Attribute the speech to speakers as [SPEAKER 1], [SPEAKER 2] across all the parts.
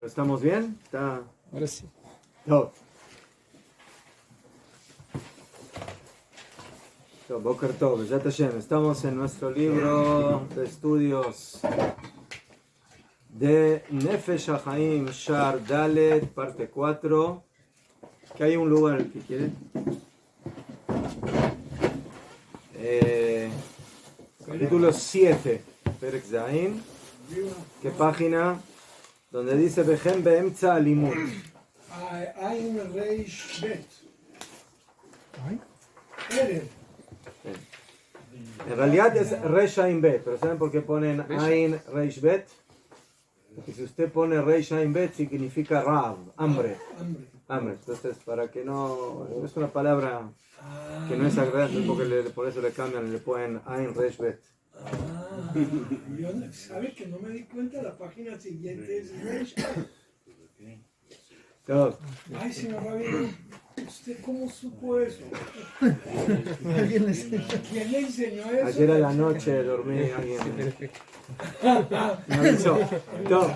[SPEAKER 1] ¿Estamos bien? ¿Está?
[SPEAKER 2] Ahora sí.
[SPEAKER 1] No. Boker Tov, Bezrat Hashem. Estamos en nuestro libro de estudios de Nefesh HaChaim Shar Dalet, parte 4. Que hay un lugar que quiere. Capítulo 7, Perek Zain. ¿Qué página? Donde dice Behem Beemtza Alimut.
[SPEAKER 3] Ain Reish Bet.
[SPEAKER 1] En realidad es Reish Ain Bet, pero ¿saben por qué ponen Ain Reish Bet? Porque si usted pone Reish Ain Bet significa Rav, hambre. Hambre. Entonces, para que no es una palabra que no es agradable, porque por eso le cambian y le ponen Ain Reish Bet.
[SPEAKER 3] Yo, ¿sabe que no me di cuenta? La página siguiente es Reish. Ay, señor Rabino, ¿usted cómo supo eso? ¿Quién le enseñó eso?
[SPEAKER 1] Ayer a la noche dormí alguien. Me avisó.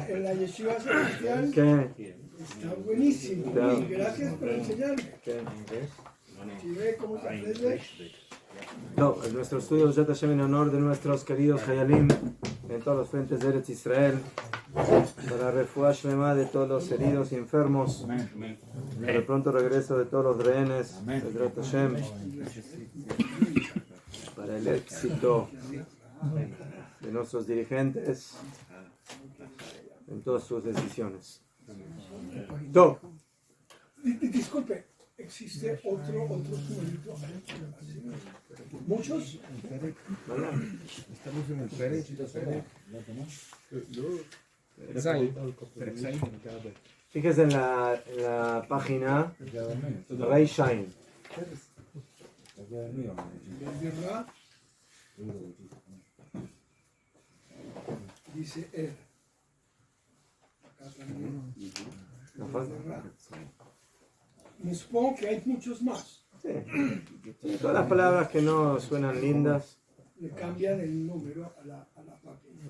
[SPEAKER 3] En la yeshiva celestial
[SPEAKER 1] ¿Qué?
[SPEAKER 3] está buenísimo.
[SPEAKER 1] Claro.
[SPEAKER 3] Gracias por enseñarme.
[SPEAKER 1] ¿Qué?
[SPEAKER 3] ¿Sí ve cómo se aprende?
[SPEAKER 1] No, en nuestro estudio de Bezrat Hashem en honor de nuestros queridos Hayalim en todos los frentes de Eretz Israel, para refuah shlema de todos los heridos y enfermos, para el pronto regreso de todos los rehenes, Bezrat Hashem, para el éxito de nuestros dirigentes en todas sus decisiones. Do.
[SPEAKER 3] Disculpe, ¿existe otro numerito? ¿Muchos?
[SPEAKER 4] Estamos en el Pérez.
[SPEAKER 1] Fíjese en la página Ray Shine.
[SPEAKER 3] ¿Verdad? Dice él. Acá también. Me supongo que hay muchos más.
[SPEAKER 1] Sí. Todas las palabras que no suenan lindas.
[SPEAKER 3] Le cambian el número a la página.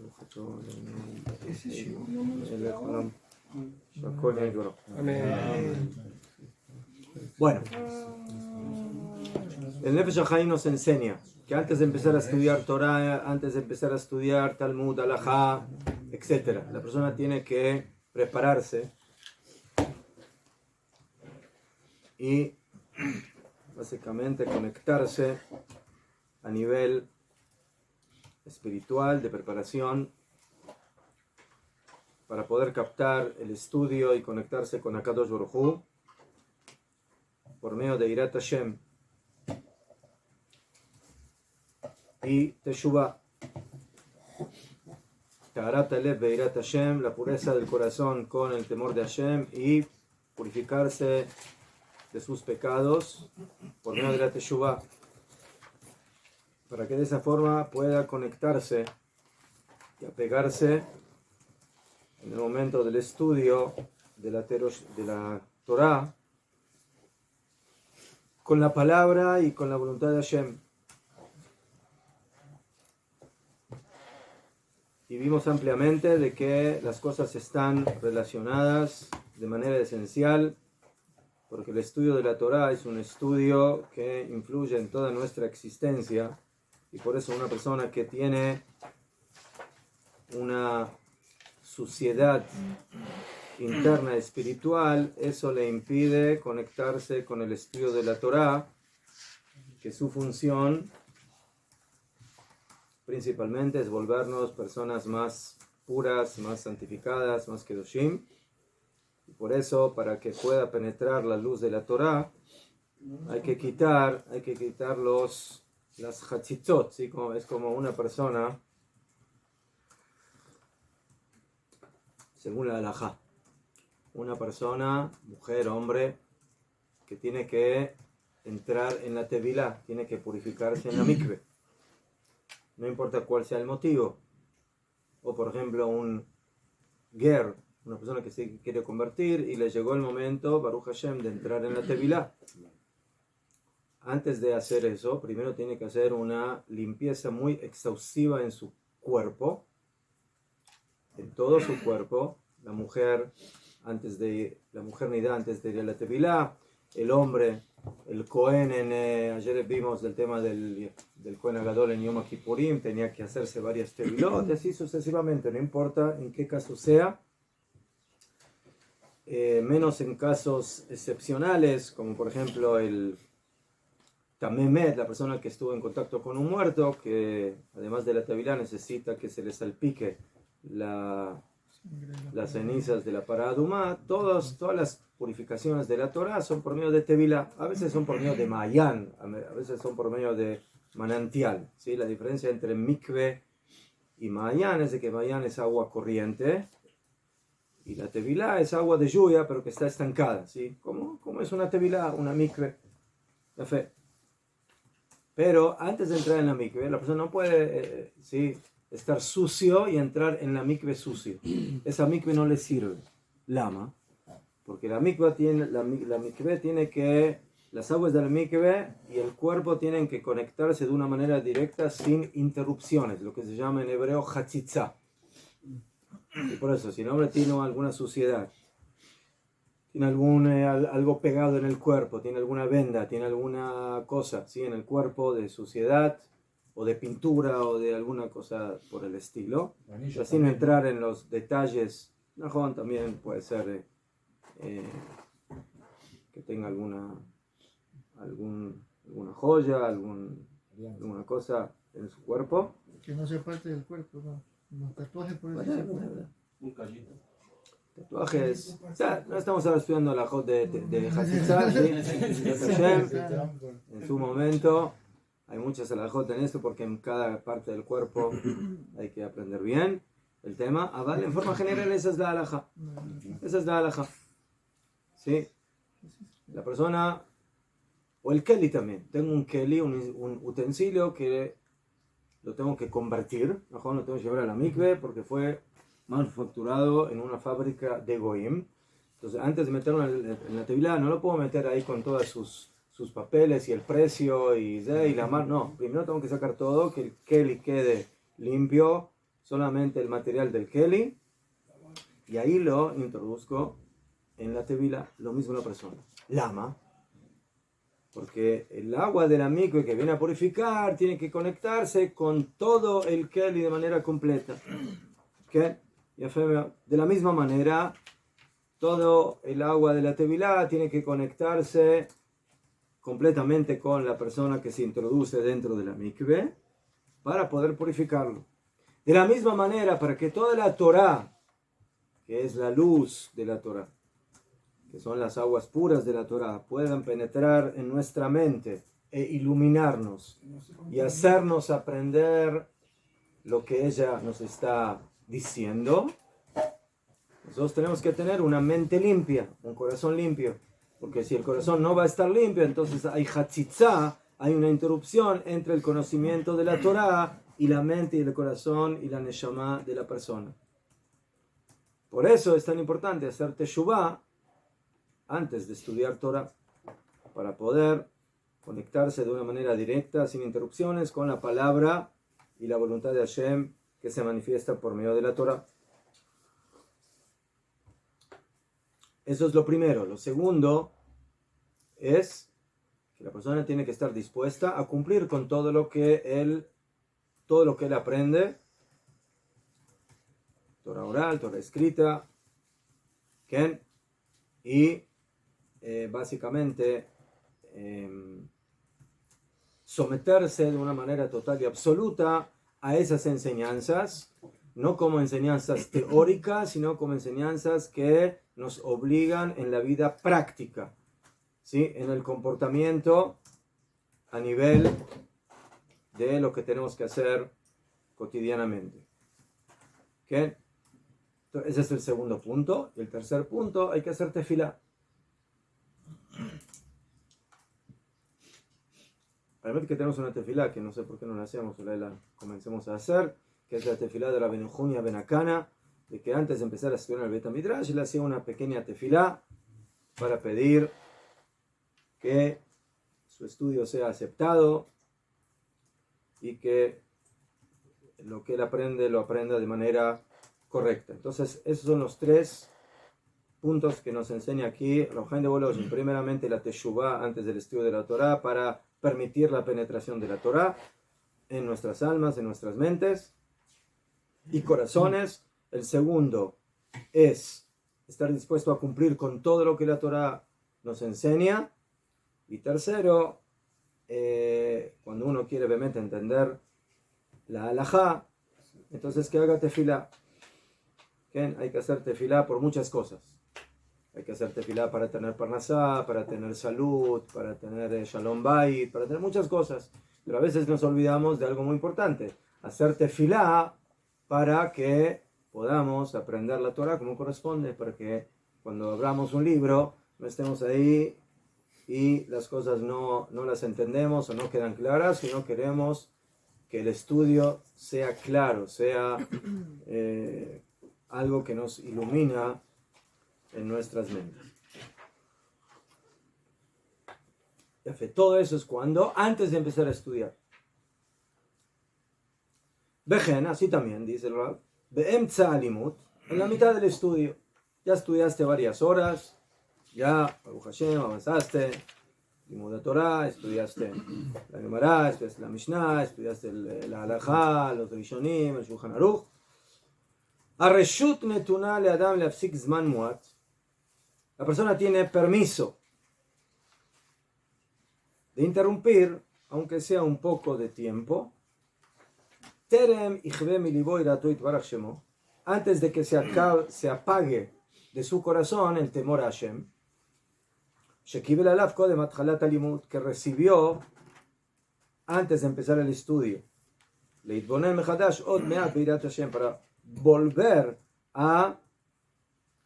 [SPEAKER 3] Ese shiur no me lo esperaba.
[SPEAKER 1] Bueno, el Nefesh HaChaim nos enseña que antes de empezar a estudiar Torah, antes de empezar a estudiar Talmud, Halajá, etc., la persona tiene que prepararse y básicamente conectarse a nivel espiritual de preparación para poder captar el estudio y conectarse con Akadosh Baruj Hu por medio de Irat Hashem y Teshuvah. Taharat Alev Beirat Hashem, la pureza del corazón con el temor de Hashem y purificarse de sus pecados por medio de la Teshuvah, para que de esa forma pueda conectarse y apegarse en el momento del estudio de la Torah con la palabra y con la voluntad de Hashem. Y vimos ampliamente de que las cosas están relacionadas de manera esencial, porque el estudio de la Torah es un estudio que influye en toda nuestra existencia, y por eso una persona que tiene una suciedad interna espiritual, eso le impide conectarse con el estudio de la Torah, que su función principalmente es volvernos personas más puras, más santificadas, más kedoshim. Y por eso, para que pueda penetrar la luz de la Torah, hay que quitar las hatzitzot, ¿sí? Es como una persona, según la halajá, una persona, mujer, hombre, que tiene que entrar en la tevilá, tiene que purificarse en la mikve, no importa cuál sea el motivo. O por ejemplo un ger, una persona que se quiere convertir y le llegó el momento, Baruch Hashem, de entrar en la tevilá. Antes de hacer eso, primero tiene que hacer una limpieza muy exhaustiva en su cuerpo, en todo su cuerpo. La mujer la mujer nida antes de ir a la tevilá, el hombre, el Cohen, ayer vimos el tema del Cohen Agadol en Yom Kippurim, tenía que hacerse varias tevilot, y así sucesivamente, no importa en qué caso sea, menos en casos excepcionales, como por ejemplo el Tamemet, la persona que estuvo en contacto con un muerto, que además de la tevilá necesita que se le salpique las cenizas de la paradumá. Todas las purificaciones de la Torah son por medio de tevilá, a veces son por medio de mayán, a veces son por medio de manantial, ¿sí? La diferencia entre mikve y mayán es de que mayán es agua corriente y la tevilá es agua de lluvia pero que está estancada, ¿sí? ¿Cómo es una tevilá? Una mikve, la fe. Pero antes de entrar en la mikve, la persona no puede ¿sí? estar sucio y entrar en la mikve sucio. Esa mikve no le sirve. Lama. Porque la mikve tiene que, las aguas de la mikve y el cuerpo tienen que conectarse de una manera directa sin interrupciones, lo que se llama en hebreo hatzitza. Y por eso, si el hombre tiene alguna suciedad, tiene algo pegado en el cuerpo, tiene alguna venda, tiene alguna cosa ¿sí? en el cuerpo de suciedad o de pintura o de alguna cosa por el estilo, pero sin entrar en los detalles, no, también puede ser que tenga alguna joya, alguna cosa en su cuerpo.
[SPEAKER 2] Que no sea parte del cuerpo, no. Los tatuajes por eso se pueden.
[SPEAKER 4] Un callito.
[SPEAKER 1] Tatuajes, o sea, no estamos ahora estudiando la hot de Hatzitza, ¿sí? En su momento hay muchas alajot en esto porque en cada parte del cuerpo hay que aprender bien el tema. Vale, en forma general esa es la alaja. Esa es la alaja. ¿Sí? La persona, o el keli también. Tengo un keli, un utensilio que lo tengo que convertir, lo tengo que llevar a la mikve porque fue manufacturado en una fábrica de Goim. Entonces, antes de meterlo en la tevilá, no lo puedo meter ahí con todos sus papeles y el precio y la marca. No, primero tengo que sacar todo, que el keli quede limpio, solamente el material del keli, y ahí lo introduzco en la tevilá. Lo mismo la persona. Lama. Porque el agua de la mikve que viene a purificar tiene que conectarse con todo el keli de manera completa. ¿Okay? De la misma manera, todo el agua de la tevilá tiene que conectarse completamente con la persona que se introduce dentro de la mikve para poder purificarlo. De la misma manera, para que toda la Torah, que es la luz de la Torah, que son las aguas puras de la Torah, puedan penetrar en nuestra mente e iluminarnos y hacernos aprender lo que ella nos está diciendo, nosotros tenemos que tener una mente limpia, un corazón limpio, porque si el corazón no va a estar limpio, entonces hay hatzitza, hay una interrupción entre el conocimiento de la Torah y la mente y el corazón y la neshama de la persona. Por eso es tan importante hacer teshuvah antes de estudiar Torah, para poder conectarse de una manera directa, sin interrupciones, con la palabra y la voluntad de Hashem que se manifiesta por medio de la Torah. Eso es lo primero. Lo segundo es que la persona tiene que estar dispuesta a cumplir con todo lo que él aprende, Torah oral, Torah escrita, ¿okay? Y básicamente someterse de una manera total y absoluta a esas enseñanzas, no como enseñanzas teóricas, sino como enseñanzas que nos obligan en la vida práctica, ¿sí? En el comportamiento a nivel de lo que tenemos que hacer cotidianamente. ¿Okay? Entonces, ese es el segundo punto. Y el tercer punto, hay que hacer tefilá. Realmente que tenemos una tefilá que no sé por qué no la hacemos, la comencemos a hacer, que es la tefilá de la Benujunia Benacana, de que antes de empezar a estudiar el Bet Midrash, él hacía una pequeña tefilá para pedir que su estudio sea aceptado y que lo que él aprende lo aprenda de manera correcta. Entonces, esos son los tres puntos que nos enseña aquí Rav Chaim de Volozhin. Primeramente la Teshuvah antes del estudio de la Torah para permitir la penetración de la Torah en nuestras almas, en nuestras mentes y corazones. El segundo es estar dispuesto a cumplir con todo lo que la Torah nos enseña. Y tercero, cuando uno quiere obviamente entender la halajá, entonces que haga tefilá. Hay que hacer tefilá por muchas cosas. Hay que hacer tefilá para tener parnasá, para tener salud, para tener shalom bayit, para tener muchas cosas. Pero a veces nos olvidamos de algo muy importante. Hacer tefilá para que podamos aprender la Torah como corresponde, para que cuando abramos un libro no estemos ahí y las cosas no las entendemos o no quedan claras, sino queremos que el estudio sea claro, sea algo que nos ilumina en nuestras mentes. Todo eso es cuando, antes de empezar a estudiar. Vejen, así también, dice el Rab, be'emtza alimut, en la mitad del estudio. Ya estudiaste varias horas, ya, Baruch Hashem, avanzaste, limud de Torah, estudiaste la Gemara, estudiaste la Mishnah, estudiaste la Halajá, los Rishonim, el Shulchan Aruch. Areshut netuna le adam leafsik zman muat. La persona tiene permiso de interrumpir, aunque sea un poco de tiempo, terem ichve milibo irato itbarach shemo, antes de que se apague de su corazón el temor a Hashem, shekibel alav kodem atchalat alimut, que recibió antes de empezar el estudio, leitbonen mechadash od meat beirat Hashem, para volver a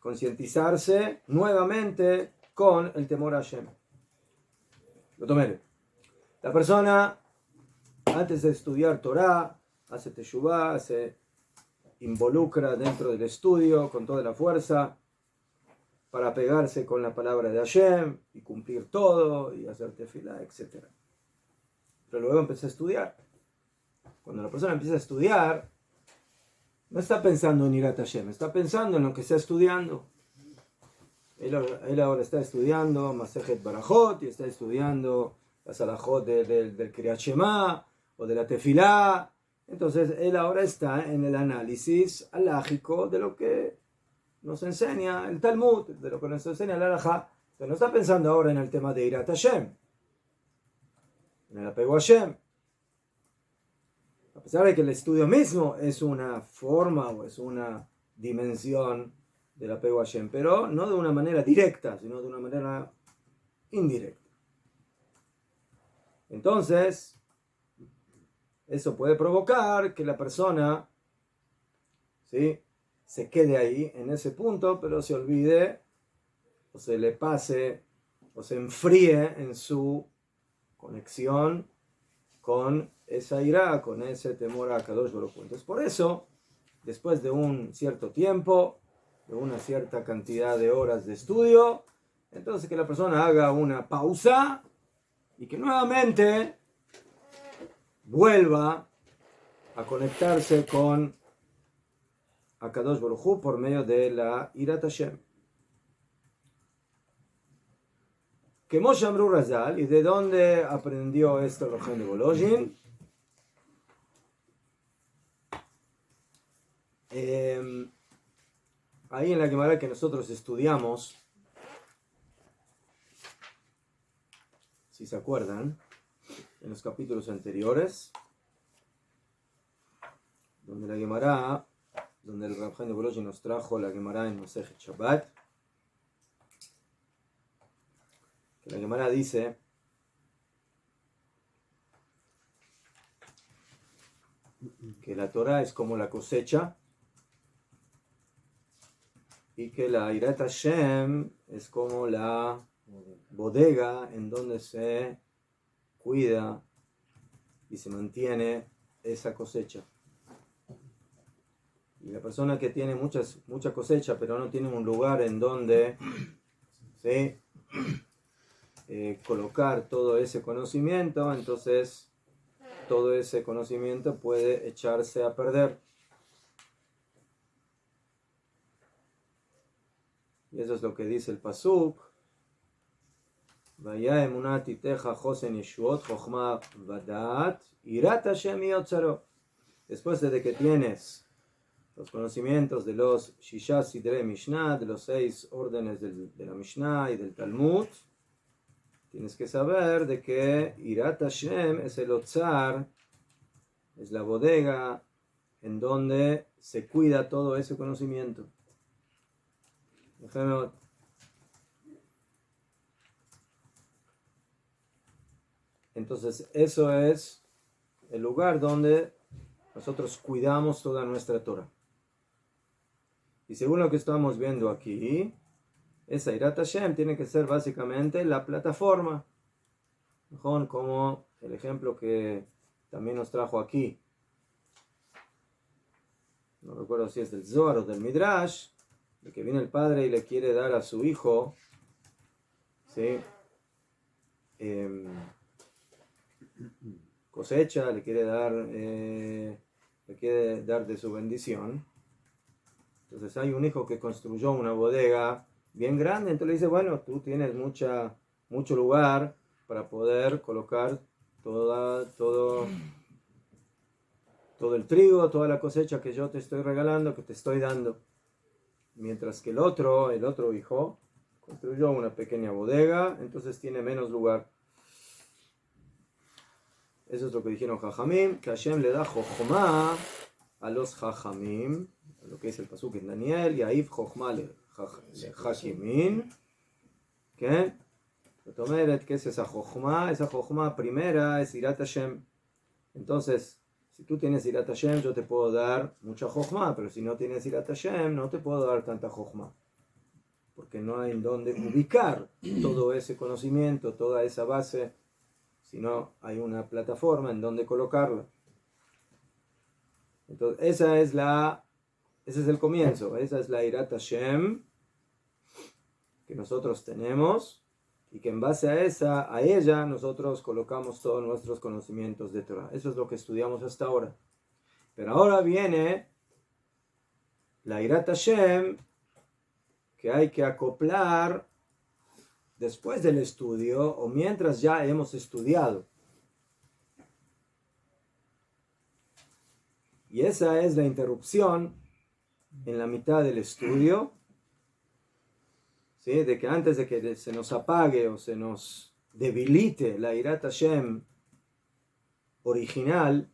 [SPEAKER 1] concientizarse nuevamente con el temor a Hashem. Lo tomé. La persona, antes de estudiar Torah, hace teshuvah, se involucra dentro del estudio con toda la fuerza para pegarse con la palabra de Hashem y cumplir todo y hacer tefilá, etc. Pero luego empieza a estudiar. Cuando la persona empieza a estudiar, no está pensando en Irat Hashem, está pensando en lo que está estudiando. Él ahora está estudiando Masejet Barajot y está estudiando las alajot del Kriyat Shema o de la Tefilá. Entonces él ahora está en el análisis alágico de lo que nos enseña el Talmud, de lo que nos enseña el Halajá. Pero no está pensando ahora en el tema de Irat Hashem, en el apego a Hashem. A pesar de que el estudio mismo es una forma o es una dimensión del apego a Hashem, pero no de una manera directa, sino de una manera indirecta. Entonces, eso puede provocar que la persona, ¿sí?, se quede ahí, en ese punto, pero se olvide, o se le pase, o se enfríe en su conexión con esa ira, con ese temor a Kadosh Baruj Hu. Entonces, por eso, después de un cierto tiempo, de una cierta cantidad de horas de estudio, entonces que la persona haga una pausa y que nuevamente vuelva a conectarse con Akadosh Baruj Hu por medio de la Irat Hashem. Que Moshe Amru Razal, ¿y de dónde aprendió esto Rav Chaim de Volozhin? Ahí en la Gemara que nosotros estudiamos, si se acuerdan, en los capítulos anteriores, donde la Gemara, donde el Rav Chaim de Volozhin nos trajo la Gemara en Masejet Shabbat, que la Gemara dice que la Torah es como la cosecha y que la Irat Hashem es como la bodega en donde se cuida y se mantiene esa cosecha. Y la persona que tiene mucha cosecha pero no tiene un lugar en donde ¿sí?, colocar todo ese conocimiento, entonces todo ese conocimiento puede echarse a perder. Y eso es lo que dice el Pasuk. Vaya emunati teja josen yeshuot chochma vadat irat Hashem yotzaro. Después de que tienes los conocimientos de los Shisha Sidrei Mishnah, de los 6 órdenes de la Mishnah y del Talmud, tienes que saber de que Irat Hashem es el Otzar, es la bodega en donde se cuida todo ese conocimiento. Déjame ver. Entonces, eso es el lugar donde nosotros cuidamos toda nuestra Torah. Y según lo que estamos viendo aquí, esa Irat Hashem tiene que ser básicamente la plataforma. Como el ejemplo que también nos trajo aquí. No recuerdo si es del Zohar o del Midrash, de que viene el padre y le quiere dar a su hijo, ¿sí? Cosecha, le quiere dar de su bendición. Entonces hay un hijo que construyó una bodega bien grande, entonces le dice, bueno, tú tienes mucho lugar para poder colocar todo el trigo, toda la cosecha que yo te estoy regalando, que te estoy dando. Mientras que el otro hijo construyó una pequeña bodega, entonces tiene menos lugar. Eso es lo que dijeron Jajamim, que Hashem le da Jochma a los Jajamim, lo que dice el Pasuk en Daniel, y Aif Jochma le Hakimin. ¿Qué? ¿Qué es esa Jochma? Esa Jochma primera es Irat Hashem. Entonces, si tú tienes Irat Hashem, yo te puedo dar mucha Jochma, pero si no tienes Irat Hashem, no te puedo dar tanta Jochma. Porque no hay en dónde ubicar todo ese conocimiento, toda esa base, sino hay una plataforma en donde colocarla. Entonces, ese es el comienzo, esa es la Irat Hashem que nosotros tenemos y que en base a ella nosotros colocamos todos nuestros conocimientos de Torah. Eso es lo que estudiamos hasta ahora. Pero ahora viene la Irat Hashem que hay que acoplar después del estudio o mientras ya hemos estudiado. Y esa es la interrupción en la mitad del estudio, ¿sí? De que antes de que se nos apague o se nos debilite la Irat Hashem original,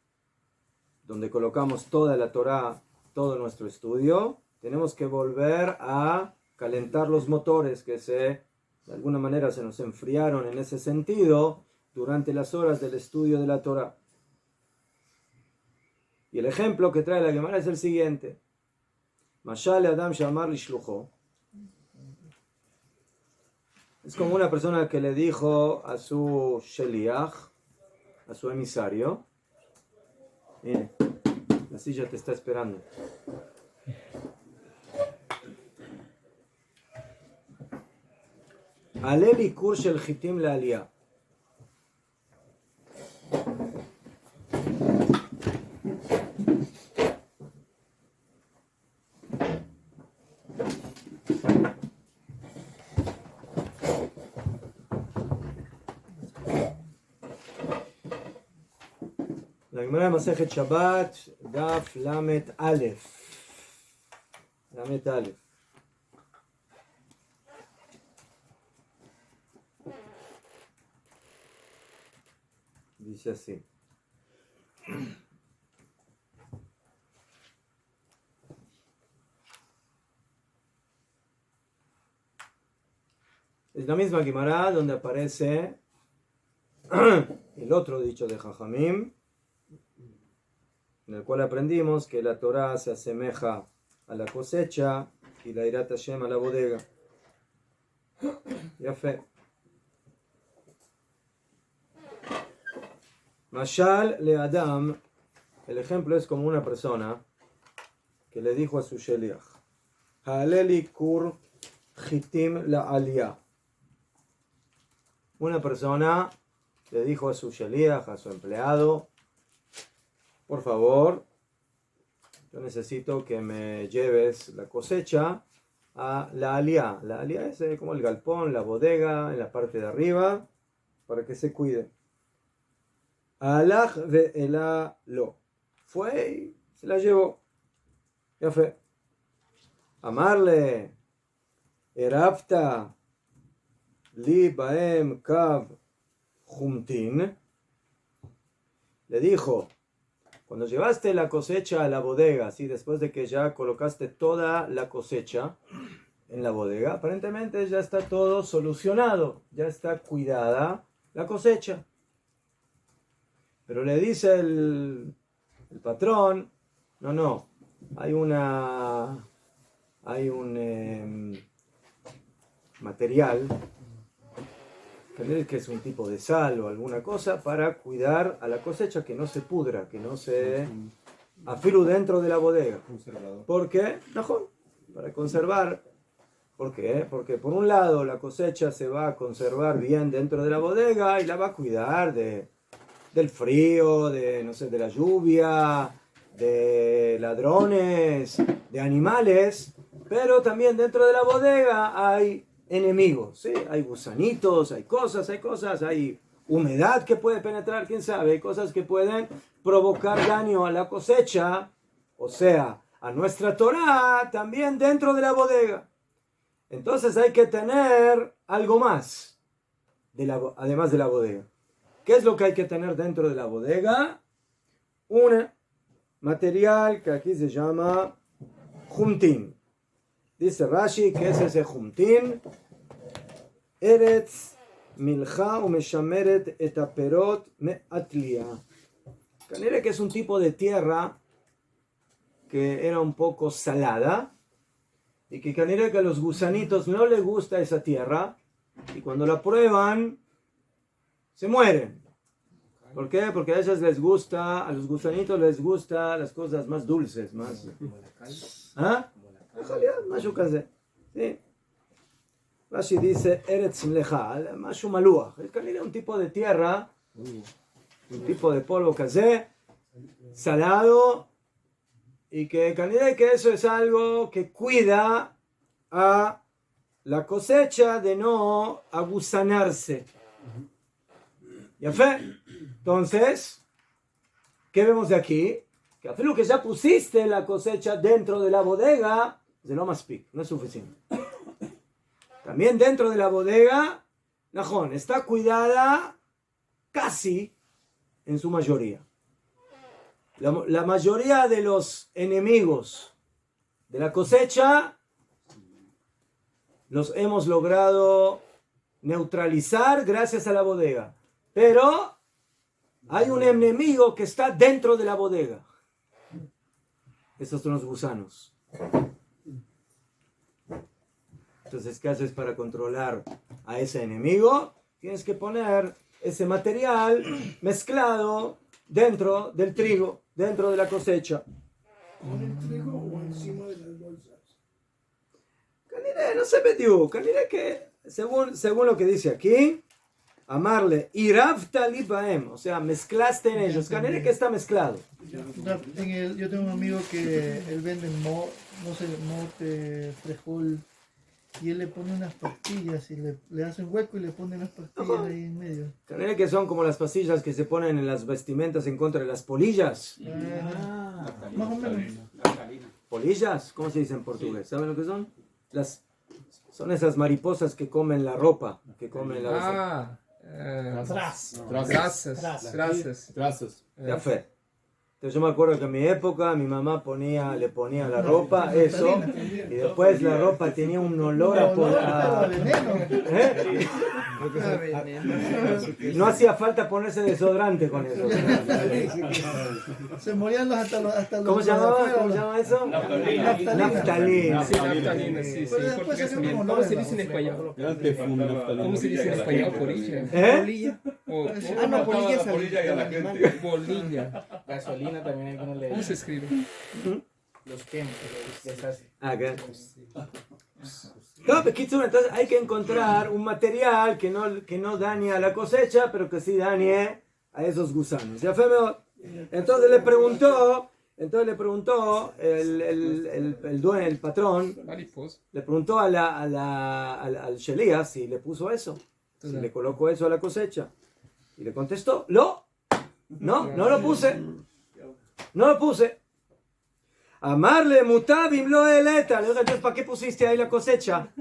[SPEAKER 1] donde colocamos toda la Torah, todo nuestro estudio, tenemos que volver a calentar los motores que de alguna manera se nos enfriaron en ese sentido durante las horas del estudio de la Torah. Y el ejemplo que trae la Gemara es el siguiente. Mashal Adam Shamar Lishlucho. Es como una persona que le dijo a su Sheliach, a su emisario, mire, la silla te está esperando. Aleli Kur Shel Chitim La Aliyah. La Gemara Masejet Shabbat, Daf Lamet Aleph. Lamet Aleph. Dice así. Es la misma Gemara donde aparece el otro dicho de Jajamim, en el cual aprendimos que la Torah se asemeja a la cosecha y la Irat Hashem a la bodega. Ya fe. Mashal le Adam, el ejemplo es como una persona que le dijo a su Sheliach, Haleli Kur Chitim La Aliyah. Una persona le dijo a su Sheliach, a su empleado, por favor, yo necesito que me lleves la cosecha a la aliyá. La aliyá es como el galpón, la bodega, en la parte de arriba, para que se cuide. Alaj ve'ela lo. Fue y se la llevó. Ya fue. Amarle. Erafta. Li baem kav jumtin. Le dijo, cuando llevaste la cosecha a la bodega, ¿sí? Después de que ya colocaste toda la cosecha en la bodega, aparentemente ya está todo solucionado, ya está cuidada la cosecha. Pero le dice el patrón, no, hay un material, que es un tipo de sal o alguna cosa, para cuidar a la cosecha, que no se pudra, que no se afilu dentro de la bodega. ¿Por qué? No, para conservar. ¿Por qué? Porque por un lado la cosecha se va a conservar bien dentro de la bodega y la va a cuidar del frío, de la lluvia, de ladrones, de animales, pero también dentro de la bodega hay enemigos, ¿sí? Hay gusanitos, hay cosas, hay humedad que puede penetrar, quién sabe, hay cosas que pueden provocar daño a la cosecha, o sea, a nuestra Torá, también dentro de la bodega. Entonces hay que tener algo más, además de la bodega. ¿Qué es lo que hay que tener dentro de la bodega? Un material que aquí se llama jumtin. Dice Rashi, ¿qué es ese jumtin? Eretz milcha umeshameret et aperot me'atlia. Canere, que es un tipo de tierra que era un poco salada y que canere que a los gusanitos no les gusta esa tierra y cuando la prueban se mueren. ¿Por qué? Porque a ellos les gusta, a los gusanitos les gusta las cosas más dulces, más... ¿Ah? משהו כזה. רש"י dice ארץ מלחה, משהו מלוח, es כנראה un tipo de tierra, un tipo de polvo כזה, salado, y que כנראה que eso es algo que cuida a la cosecha de no agusanarse. ¿Ya fue? Entonces, ¿qué vemos de aquí? Que afirmo que ya pusiste la cosecha dentro de la bodega, no es suficiente. También dentro de la bodega, Najón, está cuidada casi en su mayoría. La mayoría de los enemigos de la cosecha los hemos logrado neutralizar gracias a la bodega. Pero hay un enemigo que está dentro de la bodega. Esos son los gusanos. Entonces, ¿qué haces para controlar a ese enemigo? Tienes que poner ese material mezclado dentro del trigo, dentro de la cosecha.
[SPEAKER 3] ¿Con el trigo o encima de las bolsas?
[SPEAKER 1] Caniré, no se metió. Caniré que, según lo que dice aquí, amarle, irafta libaem, o sea, mezclaste en ellos. Caniré que está mezclado.
[SPEAKER 2] Yo tengo un amigo que él vende mote, frijol, y él le pone unas pastillas y le hace un hueco y le pone unas pastillas ahí en medio.
[SPEAKER 1] Caniré que son como las pastillas que se ponen en las vestimentas en contra de las polillas.
[SPEAKER 2] Más o menos.
[SPEAKER 1] ¿Polillas? ¿Cómo se dice en portugués? ¿Saben lo que son? Son esas mariposas que comen la ropa, que comen la...
[SPEAKER 4] Trazas.
[SPEAKER 1] Ya fue. Entonces yo me acuerdo que en mi época mi mamá le ponía la ropa, eso, y después la ropa tenía un olor a ¿eh? No hacía falta ponerse desodorante con eso.
[SPEAKER 2] Se morían hasta los
[SPEAKER 1] ¿Cómo se llama eso? Naftalina.
[SPEAKER 5] Sí, naftalina, sí. ¿Cómo se dice en español? ¿Cómo se dice en español? ¿Polilla?
[SPEAKER 1] ¿Eh?
[SPEAKER 2] no, polilla es
[SPEAKER 5] Polilla.
[SPEAKER 4] Gasolina también algunos le
[SPEAKER 5] ¿Cómo se escribe?
[SPEAKER 4] los queman, les hace.
[SPEAKER 1] ¿Qué? No, entonces hay que encontrar un material que no dañe a la cosecha, pero que sí dañe a esos gusanos. ¿Ya fue mejor? Entonces le preguntó, Entonces le preguntó el dueño, el patrón, le preguntó al Sheliach si le puso eso, si le colocó eso a la cosecha. Y le contestó, no lo puse. No lo puse. Amarle mutabim lo eleta. Le digo, entonces, ¿para qué pusiste ahí la cosecha?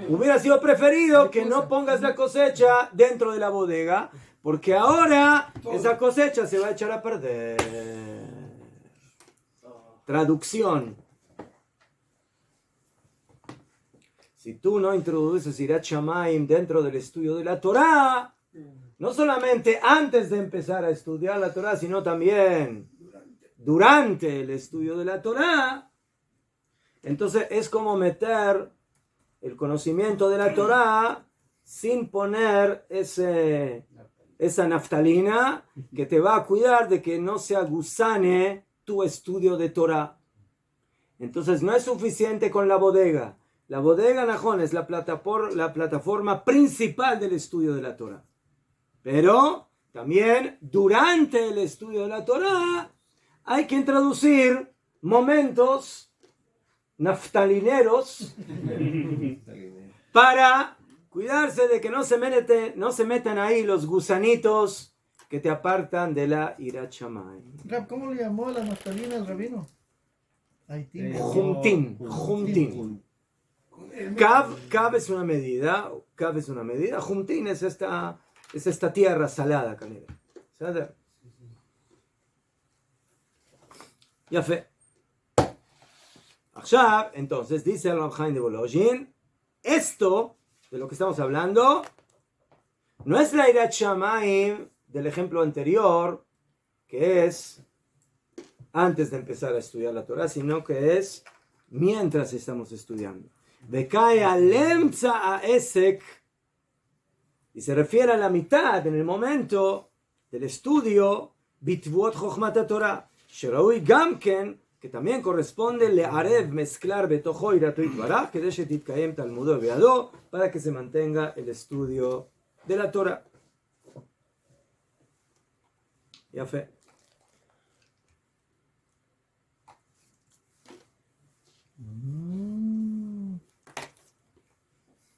[SPEAKER 1] Hubiera sido preferido que no pongas la cosecha dentro de la bodega, porque ahora esa cosecha se va a echar a perder. Traducción. Si tú no introduces Irat Shamayim dentro del estudio de la Torá, no solamente antes de empezar a estudiar la Torá, sino también durante el estudio de la Torá, entonces es como meter el conocimiento de la Torá sin poner esa naftalina que te va a cuidar de que no se aguzane tu estudio de Torá. Entonces no es suficiente con la bodega. La bodega, Najón, es la plataforma principal del estudio de la Torá. Pero también durante el estudio de la Torá hay que introducir momentos naftalineros para cuidarse de que no se metan ahí los gusanitos que te apartan de la Irat Shamayim.
[SPEAKER 2] ¿Cómo le llamó a la naftalina el rabino?
[SPEAKER 1] Jumtin. Kav es una medida. Jumtin es esta tierra salada, canela. Ya fe. Entonces, dice el Rav Chaim de Volozhin, esto de lo que estamos hablando no es la Irat Shamayim del ejemplo anterior, que es antes de empezar a estudiar la Torah, sino que es mientras estamos estudiando. Becae alemza a esek, y se refiere a la mitad, en el momento del estudio, bitvuot chochmat Torah, sheraui gamken, que también corresponde le'arev, mezclar betojo irato itbaraj, que deshe titkayem talmudo beado, para que se mantenga el estudio de la Torah. Ya fe.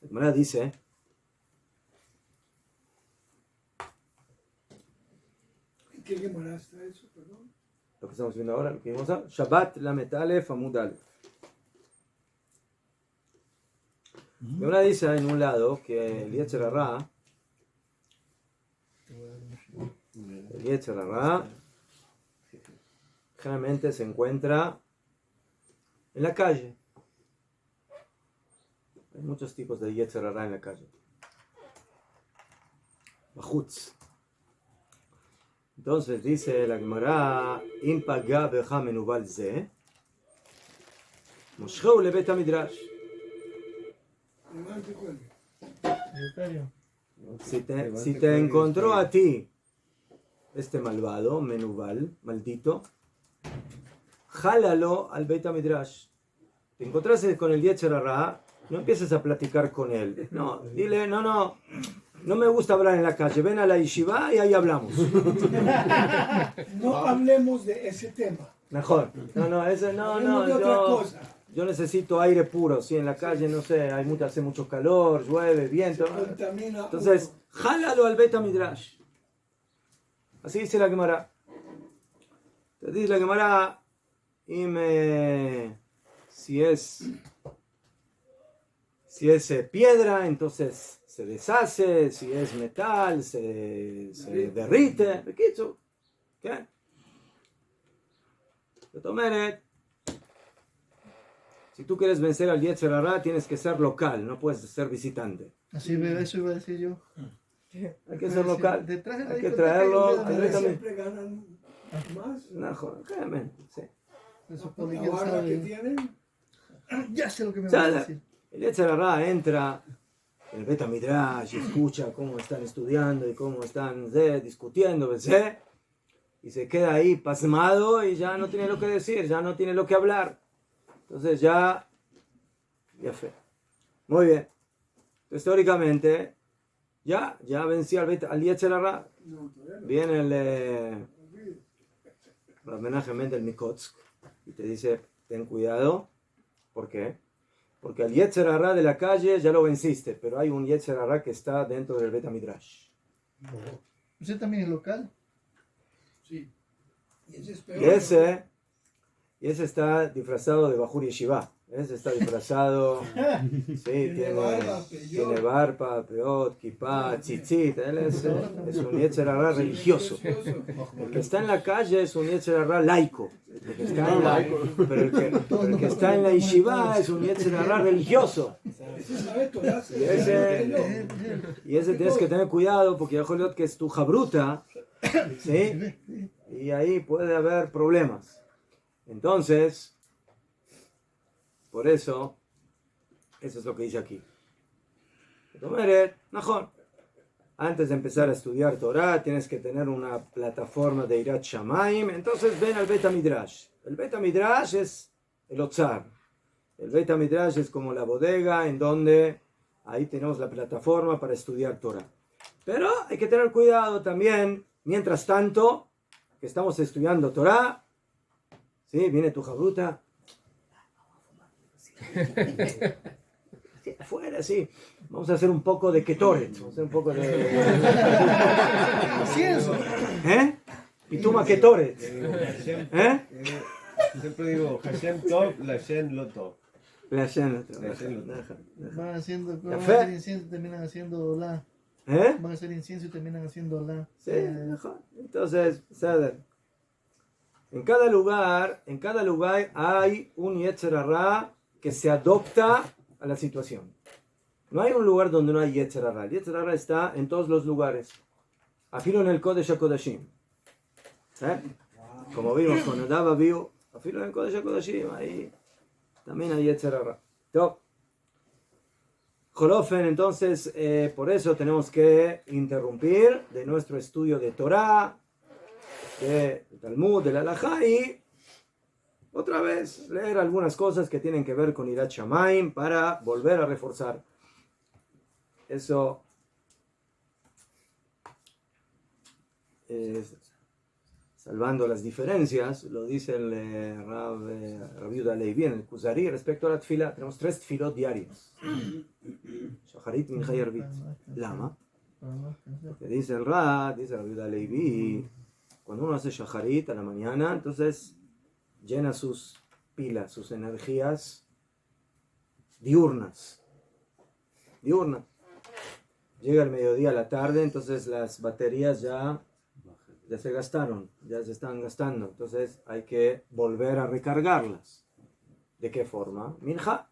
[SPEAKER 1] La Gemara dice,
[SPEAKER 3] ¿En qué Gemara está eso, perdón?
[SPEAKER 1] lo que estamos viendo ahora, lo que vimos a Shabbat Lamet Alef Amud Alef. La Gemara dice en un lado que el Yetzer Hara generalmente se encuentra en la calle. Hay muchos tipos de Yetzer Hara en la calle. Bajutz. Entonces dice la Gemara, Im paga becha menuval ze, moshcheu lebet hamidrash. Si te encontró a ti este malvado, menuval, maldito, jálalo al Beit HaMidrash. Te encontraste con el Yetzer Hara, no empieces a platicar con él. No, dile, no me gusta hablar en la calle, ven a la yeshiva y ahí hablamos.
[SPEAKER 3] No hablemos de ese tema.
[SPEAKER 1] Mejor. Yo necesito aire puro, sí, en la calle, no sé, hace mucho calor, llueve, viento. Entonces, jálalo al Beit HaMidrash. Así dice la Gemara. Entonces dice la Gemara, si es piedra, entonces se deshace, si es metal, se derrite. ¿Qué? Si tú quieres vencer al Yetzer Hara, tienes que ser local, no puedes ser visitante.
[SPEAKER 2] Así, eso iba a decir yo.
[SPEAKER 1] Hay que ser local. Hay que traerlo.
[SPEAKER 3] Siempre ganan más.
[SPEAKER 1] No, claramente, sí.
[SPEAKER 2] Eso puede
[SPEAKER 3] La barra que tienen.
[SPEAKER 2] Ya sé lo que me va a decir.
[SPEAKER 1] El Yetzer Hara entra en el Beit HaMidrash y escucha cómo están estudiando y cómo están discutiendo, ¿ves? Y se queda ahí pasmado y ya no tiene lo que decir, ya no tiene lo que hablar. Entonces ya fe. Muy bien. Entonces teóricamente ya venció al Yetzer Hara. Viene el Rav Menachem Mendel Mikotsk y te dice, ten cuidado. ¿Por qué? Porque al Yetzer Hará de la calle ya lo venciste, pero hay un Yetzer Hará que está dentro del Bet HaMidrash.
[SPEAKER 2] ¿Usted también es local?
[SPEAKER 3] Sí. Y ese es
[SPEAKER 1] Y
[SPEAKER 3] peor.
[SPEAKER 1] ese está disfrazado de Bajur Yeshiva. Ese está disfrazado, sí, tiene barba, peot, kippah, tzitzit. Él es un Yetzer Hará religioso. El que está en la calle es un Yetzer Hará laico. Pero el que está en la Yeshiva es un Yetzer Hará religioso. Y ese tienes que tener cuidado porque ya Joliot que es tu jabruta, ¿sí? Y ahí puede haber problemas. Entonces, por eso es lo que dice aquí. Antes de empezar a estudiar Torah, tienes que tener una plataforma de Irat Shamayim. Entonces ven al Bet HaMidrash. El Bet HaMidrash es el Otzar. El Bet HaMidrash es como la bodega en donde ahí tenemos la plataforma para estudiar Torah. Pero hay que tener cuidado también, mientras tanto, que estamos estudiando Torah, ¿sí? Viene tu jabruta. Sí, afuera, sí. Vamos a hacer un poco de ketoret. Vamos a hacer un poco de...
[SPEAKER 2] Incienso.
[SPEAKER 1] ¿Eh? Y toma ketoret. ¿Eh?
[SPEAKER 6] Siempre digo, Hashem Tov, Lashem Lo Tov.
[SPEAKER 1] Lashem Lo Tov.
[SPEAKER 2] Van haciendo, van a
[SPEAKER 1] Café.
[SPEAKER 2] hacer incienso y terminan haciendo la.
[SPEAKER 1] ¿Eh?
[SPEAKER 2] Van a hacer incienso y terminan haciendo la.
[SPEAKER 1] Sí, mejor. Entonces, en cada lugar hay un Yetzer Hará que se adopta a la situación. No hay un lugar donde no hay Yetzer Hará. El Yetzer Hará está en todos los lugares. Afilo en el Kodesh HaKodashim. Como vimos con Nadab Abihu, afilo en el Kodesh HaKodashim, ahí también hay Yetzer Hará. Jolofen, entonces, por eso tenemos que interrumpir de nuestro estudio de Torah, del Talmud, del Halajá, y otra vez leer algunas cosas que tienen que ver con Irat Shamayim para volver a reforzar. Eso salvando las diferencias, lo dice el Rav Yehuda Levi en el Kuzari respecto a la tefila. Tenemos 3 tefilot diarias. Shacharit, Mincha y Arvit. Lama. Porque dice el Rav Yehuda Levi, cuando uno hace Shacharit a la mañana, entonces llena sus pilas, sus energías diurnas. Llega el mediodía a la tarde, entonces las baterías ya se gastaron, ya se están gastando. Entonces hay que volver a recargarlas. ¿De qué forma? Minja.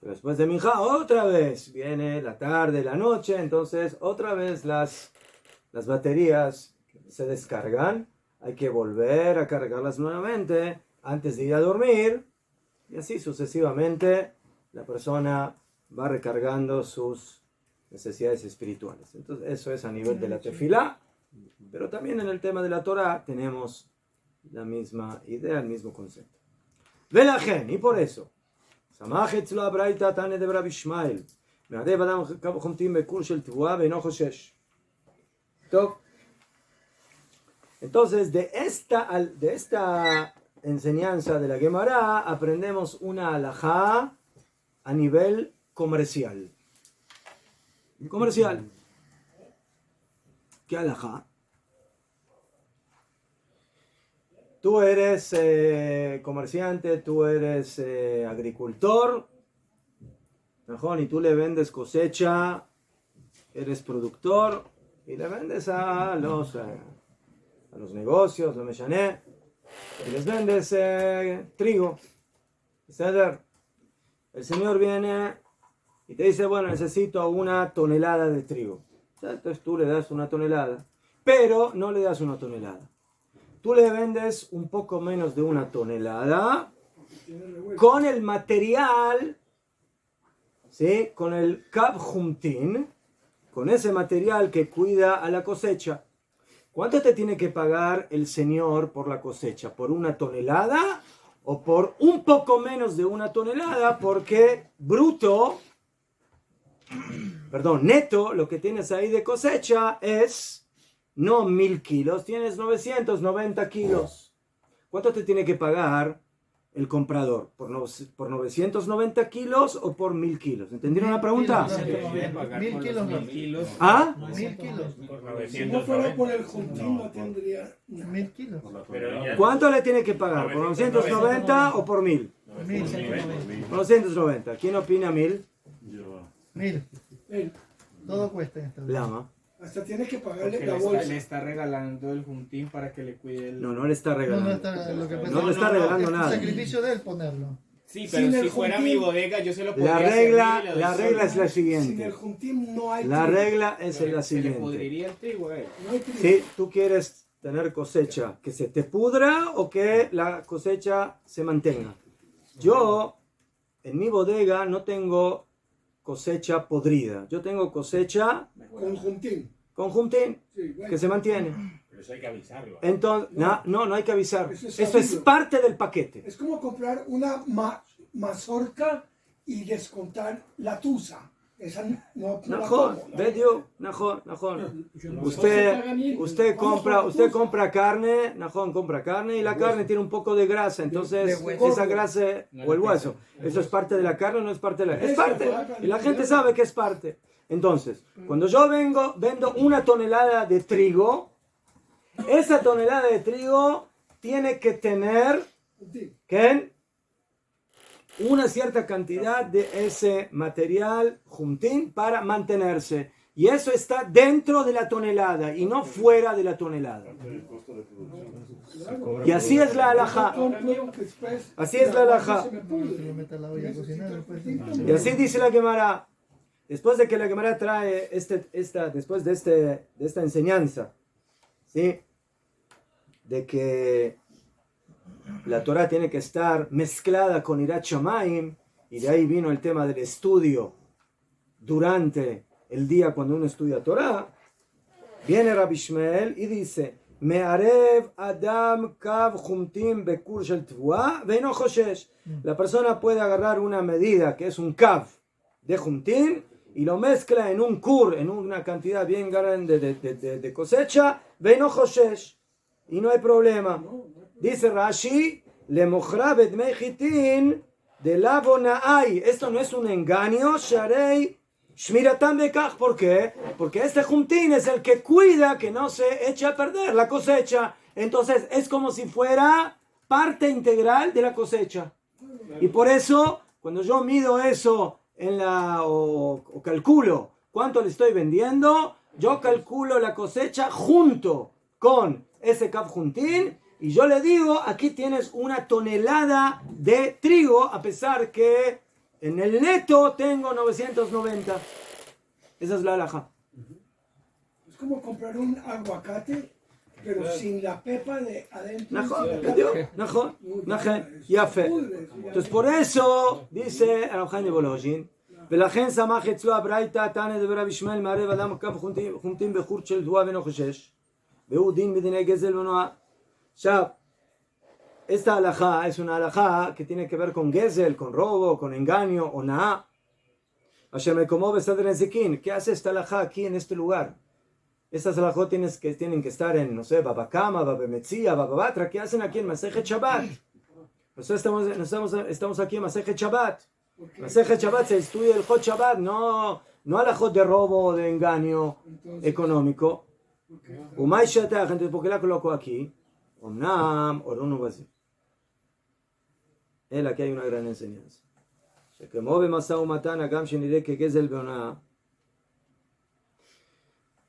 [SPEAKER 1] Después de Minja, otra vez viene la tarde, la noche, entonces otra vez las baterías se descargan. Hay que volver a cargarlas nuevamente antes de ir a dormir. Y así sucesivamente la persona va recargando sus necesidades espirituales. Entonces eso es a nivel de la tefilá, pero también en el tema de la Torah tenemos la misma idea, el mismo concepto. Velajen, y por eso, Samachet la braita tane de Rabbi Ishmael, me'adev adam chomtim bekur shel tevuah ve'eno choshesh. Entonces de esta enseñanza de la Gemara aprendemos una halajá a nivel comercial. ¿Qué halajá? Tú eres comerciante, tú eres agricultor, mejor, y tú le vendes cosecha, eres productor y le vendes a los negocios, lo mechané, y les vendes trigo. El señor viene y te dice, bueno, necesito 1 tonelada de trigo. Entonces tú le das 1 tonelada, pero no le das 1 tonelada. Tú le vendes un poco menos de 1 tonelada con el material, ¿sí? Con el Kav Humtin, con ese material que cuida a la cosecha. ¿Cuánto te tiene que pagar el señor por la cosecha? ¿Por 1 tonelada o por un poco menos de 1 tonelada? Porque neto, lo que tienes ahí de cosecha es no 1000 kilos, tienes 990 kilos. ¿Cuánto te tiene que pagar el comprador? ¿Por 990 kilos o por 1000 kilos? ¿Entendieron la pregunta?
[SPEAKER 2] 1000 kilos no.
[SPEAKER 1] ¿Ah?
[SPEAKER 2] 1000 kilos.
[SPEAKER 3] Si no fuera por el juntín, no tendría
[SPEAKER 2] 1000 kilos.
[SPEAKER 1] ¿Cuánto le tiene que pagar? ¿Por 990 o por 1000? 990. ¿Quién opina 1000?
[SPEAKER 2] 1000.
[SPEAKER 3] Él,
[SPEAKER 2] Todo cuesta en esta vida.
[SPEAKER 1] Lama.
[SPEAKER 3] hasta tiene que pagarle
[SPEAKER 4] Porque
[SPEAKER 3] la
[SPEAKER 4] le
[SPEAKER 3] bolsa.
[SPEAKER 4] está regalando el juntín para que le cuide el...
[SPEAKER 1] No le está
[SPEAKER 2] No,
[SPEAKER 1] regalando.
[SPEAKER 2] no está, lo que pasa
[SPEAKER 1] No le
[SPEAKER 2] es
[SPEAKER 1] está
[SPEAKER 2] que
[SPEAKER 1] regalando
[SPEAKER 2] es
[SPEAKER 1] nada.
[SPEAKER 2] sacrificio de él ponerlo.
[SPEAKER 4] Sí, pero
[SPEAKER 3] Sin
[SPEAKER 4] si
[SPEAKER 3] el
[SPEAKER 4] fuera
[SPEAKER 3] juntín-
[SPEAKER 4] mi bodega, yo se lo podría
[SPEAKER 1] La
[SPEAKER 4] servir
[SPEAKER 1] regla,
[SPEAKER 4] y le doy
[SPEAKER 1] la
[SPEAKER 4] solo.
[SPEAKER 1] regla es la
[SPEAKER 3] Sin el
[SPEAKER 1] siguiente.
[SPEAKER 3] juntín no hay
[SPEAKER 1] La
[SPEAKER 3] trigo.
[SPEAKER 1] regla es la
[SPEAKER 4] Se le
[SPEAKER 1] siguiente.
[SPEAKER 4] podriría el trigo a él.
[SPEAKER 3] No hay trigo.
[SPEAKER 1] Si tú quieres tener cosecha que se te pudra o que la cosecha se mantenga. Yo, en mi bodega, no tengo cosecha podrida. Yo tengo cosecha
[SPEAKER 3] Con juntín.
[SPEAKER 1] con juntín
[SPEAKER 3] Sí, bueno.
[SPEAKER 1] que se mantiene.
[SPEAKER 7] Pero eso hay que avisarlo.
[SPEAKER 1] Entonces, no hay que avisar.
[SPEAKER 3] Eso es
[SPEAKER 1] Eso es
[SPEAKER 3] sabido.
[SPEAKER 1] parte del paquete.
[SPEAKER 3] Es como comprar una mazorca y descontar la tusa. Esa no la
[SPEAKER 1] Najón,
[SPEAKER 3] como,
[SPEAKER 1] Bedio, Najón. Usted compra carne, Najón compra carne y la carne tiene un poco de grasa, entonces esa grasa o el hueso, eso es parte de la carne o no es parte de la... Es parte, y la gente sabe que es parte. Entonces, cuando yo vendo una tonelada de trigo, esa tonelada de trigo tiene que tener,
[SPEAKER 3] juntín.
[SPEAKER 1] ¿qué? Una cierta cantidad de ese material juntín para mantenerse. Y eso está dentro de la tonelada y no fuera de la tonelada. Y así es la halajá.
[SPEAKER 3] Compro después,
[SPEAKER 1] Así es la halajá.
[SPEAKER 3] se me
[SPEAKER 2] Se
[SPEAKER 3] pudre.
[SPEAKER 2] lo mete a la olla a cocinar después.
[SPEAKER 1] Y así dice la Gemara. Después de que la Gemara trae después de esta enseñanza, ¿sí? De que la Torah tiene que estar mezclada con Irat Shamayim, y de ahí vino el tema del estudio durante el día cuando uno estudia Torah. Viene Rabbi Shmuel y dice: Me'arev Adam kav chumtim bekur shel tvua veino choshesh. La persona puede agarrar una medida que es un kav de chumtim y lo mezcla en un kur, en una cantidad bien grande de cosecha, veino choshesh, y no hay problema. Dice Rashi: le mochra bedmei chitin de lavonaai. Esto no es un engaño. Sharei shmiratam bekach. ¿Por qué? Porque este juntín es el que cuida que no se eche a perder la cosecha. Entonces es como si fuera parte integral de la cosecha. Y por eso, cuando yo mido eso o calculo cuánto le estoy vendiendo, yo calculo la cosecha junto con ese cap juntín. Y yo le digo, aquí tienes una tonelada de trigo, a pesar que en el neto tengo 990. Esa es la halajá.
[SPEAKER 3] Es como comprar un aguacate, pero sin la pepa de adentro.
[SPEAKER 1] Najón, ya fe. Entonces por eso dice Rabjaim de Bolojin, ולכן שמח אצלו הברייתא תנא דבר רבי ישמעאל מערב אדם קו חומטין בחורט של תבואה ואינו חושש, והוא דין בדיני גזל ונועה. Esta halajá es una halajá que tiene que ver con gezel, con robo, con engaño o naá. Asher me como besader en Zikin. ¿Qué hace esta halajá aquí en este lugar? Estas halajot tienen que estar en, no sé, Babakama, Babemetzia, Bababatra. ¿Qué hacen aquí en Masejet Shabbat? Nosotros estamos aquí en Masejet Shabbat. Masejet Shabbat se estudia el Jot Shabbat, no halajot de robo o de engaño económico. Umay Shatach, entonces, ¿por qué la coloco aquí? Omnam, Orunu Basir. Aquí hay una gran enseñanza.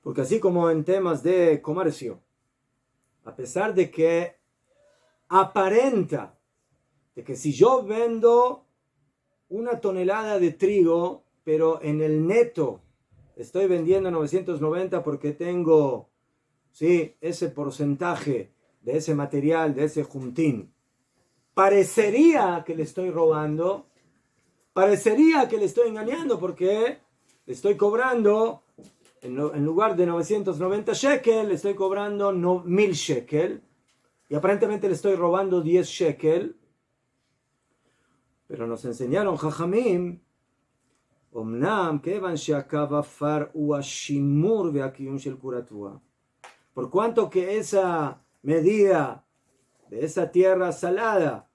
[SPEAKER 1] Porque así como en temas de comercio, a pesar de que aparenta de que si yo vendo una tonelada de trigo, pero en el neto estoy vendiendo 990 porque tengo, sí, ese porcentaje de ese material, de ese juntín, parecería que le estoy robando, parecería que le estoy engañando porque le estoy cobrando, en lugar de 990 shekel, le estoy cobrando 1000 shekel, y aparentemente le estoy robando 10 shekel. Pero nos enseñaron Jajamim, Omnam, kevan she'akav afar hu hashimur ve'akiyum shel kuratua. Por cuanto que esa medida de esa tierra salada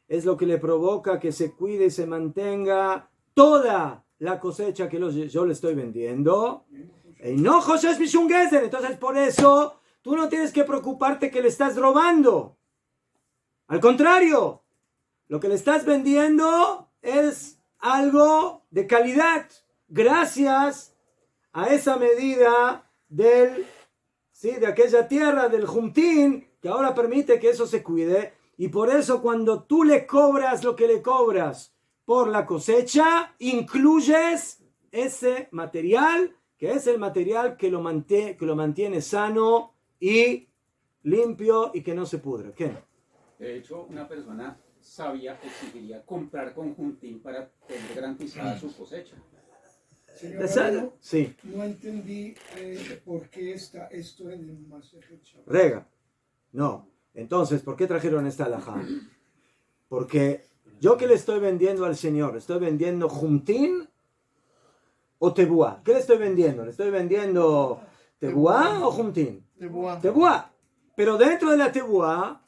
[SPEAKER 1] es lo que le provoca que se cuide y se mantenga toda la cosecha que yo le estoy vendiendo. Entonces por eso tú no tienes que preocuparte que le estás robando. Al contrario, lo que le estás vendiendo es algo de calidad gracias a esa medida de aquella tierra del Jumtín que ahora permite que eso se cuide. Y por eso cuando tú le cobras lo que le cobras por la cosecha, incluyes ese material, que es el material que lo mantiene sano y limpio y que no se pudra. ¿Qué?
[SPEAKER 7] De hecho, una persona sabia exigiría comprar con Juntín para tener garantizada su cosecha.
[SPEAKER 3] Señor Rabino,
[SPEAKER 1] sí.
[SPEAKER 3] No entendí por qué está esto en el Masejet Shabbat.
[SPEAKER 1] Rega. No. Entonces, ¿por qué trajeron esta alajá? Porque yo que le estoy vendiendo al Señor, ¿le estoy vendiendo Juntín o Tebuá? ¿Qué le estoy vendiendo? ¿Le estoy vendiendo Tebuá o Juntín? Tebuá. Pero dentro de la Tebuá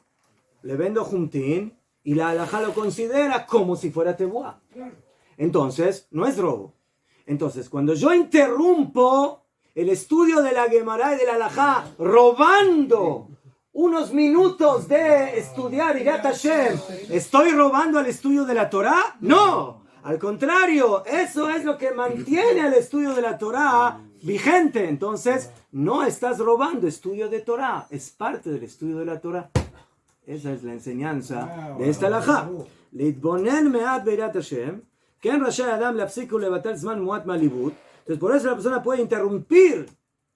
[SPEAKER 1] le vendo Juntín y la alajá lo considera como si fuera Tebuá. Entonces, no es robo. Entonces, cuando yo interrumpo el estudio de la Gemara y de la alajá robando unos minutos de estudiar Irat Hashem, ¿estoy robando al estudio de la Torá? No, al contrario, eso es lo que mantiene el estudio de la Torá vigente. Entonces, no estás robando estudio de Torá, es parte del estudio de la Torá. Esa es la enseñanza de esta alajá. Litbonen me'at beirat Hashem, ken rashay adam lapsiku levatal zman muat malibut. Entonces, por eso la persona puede interrumpir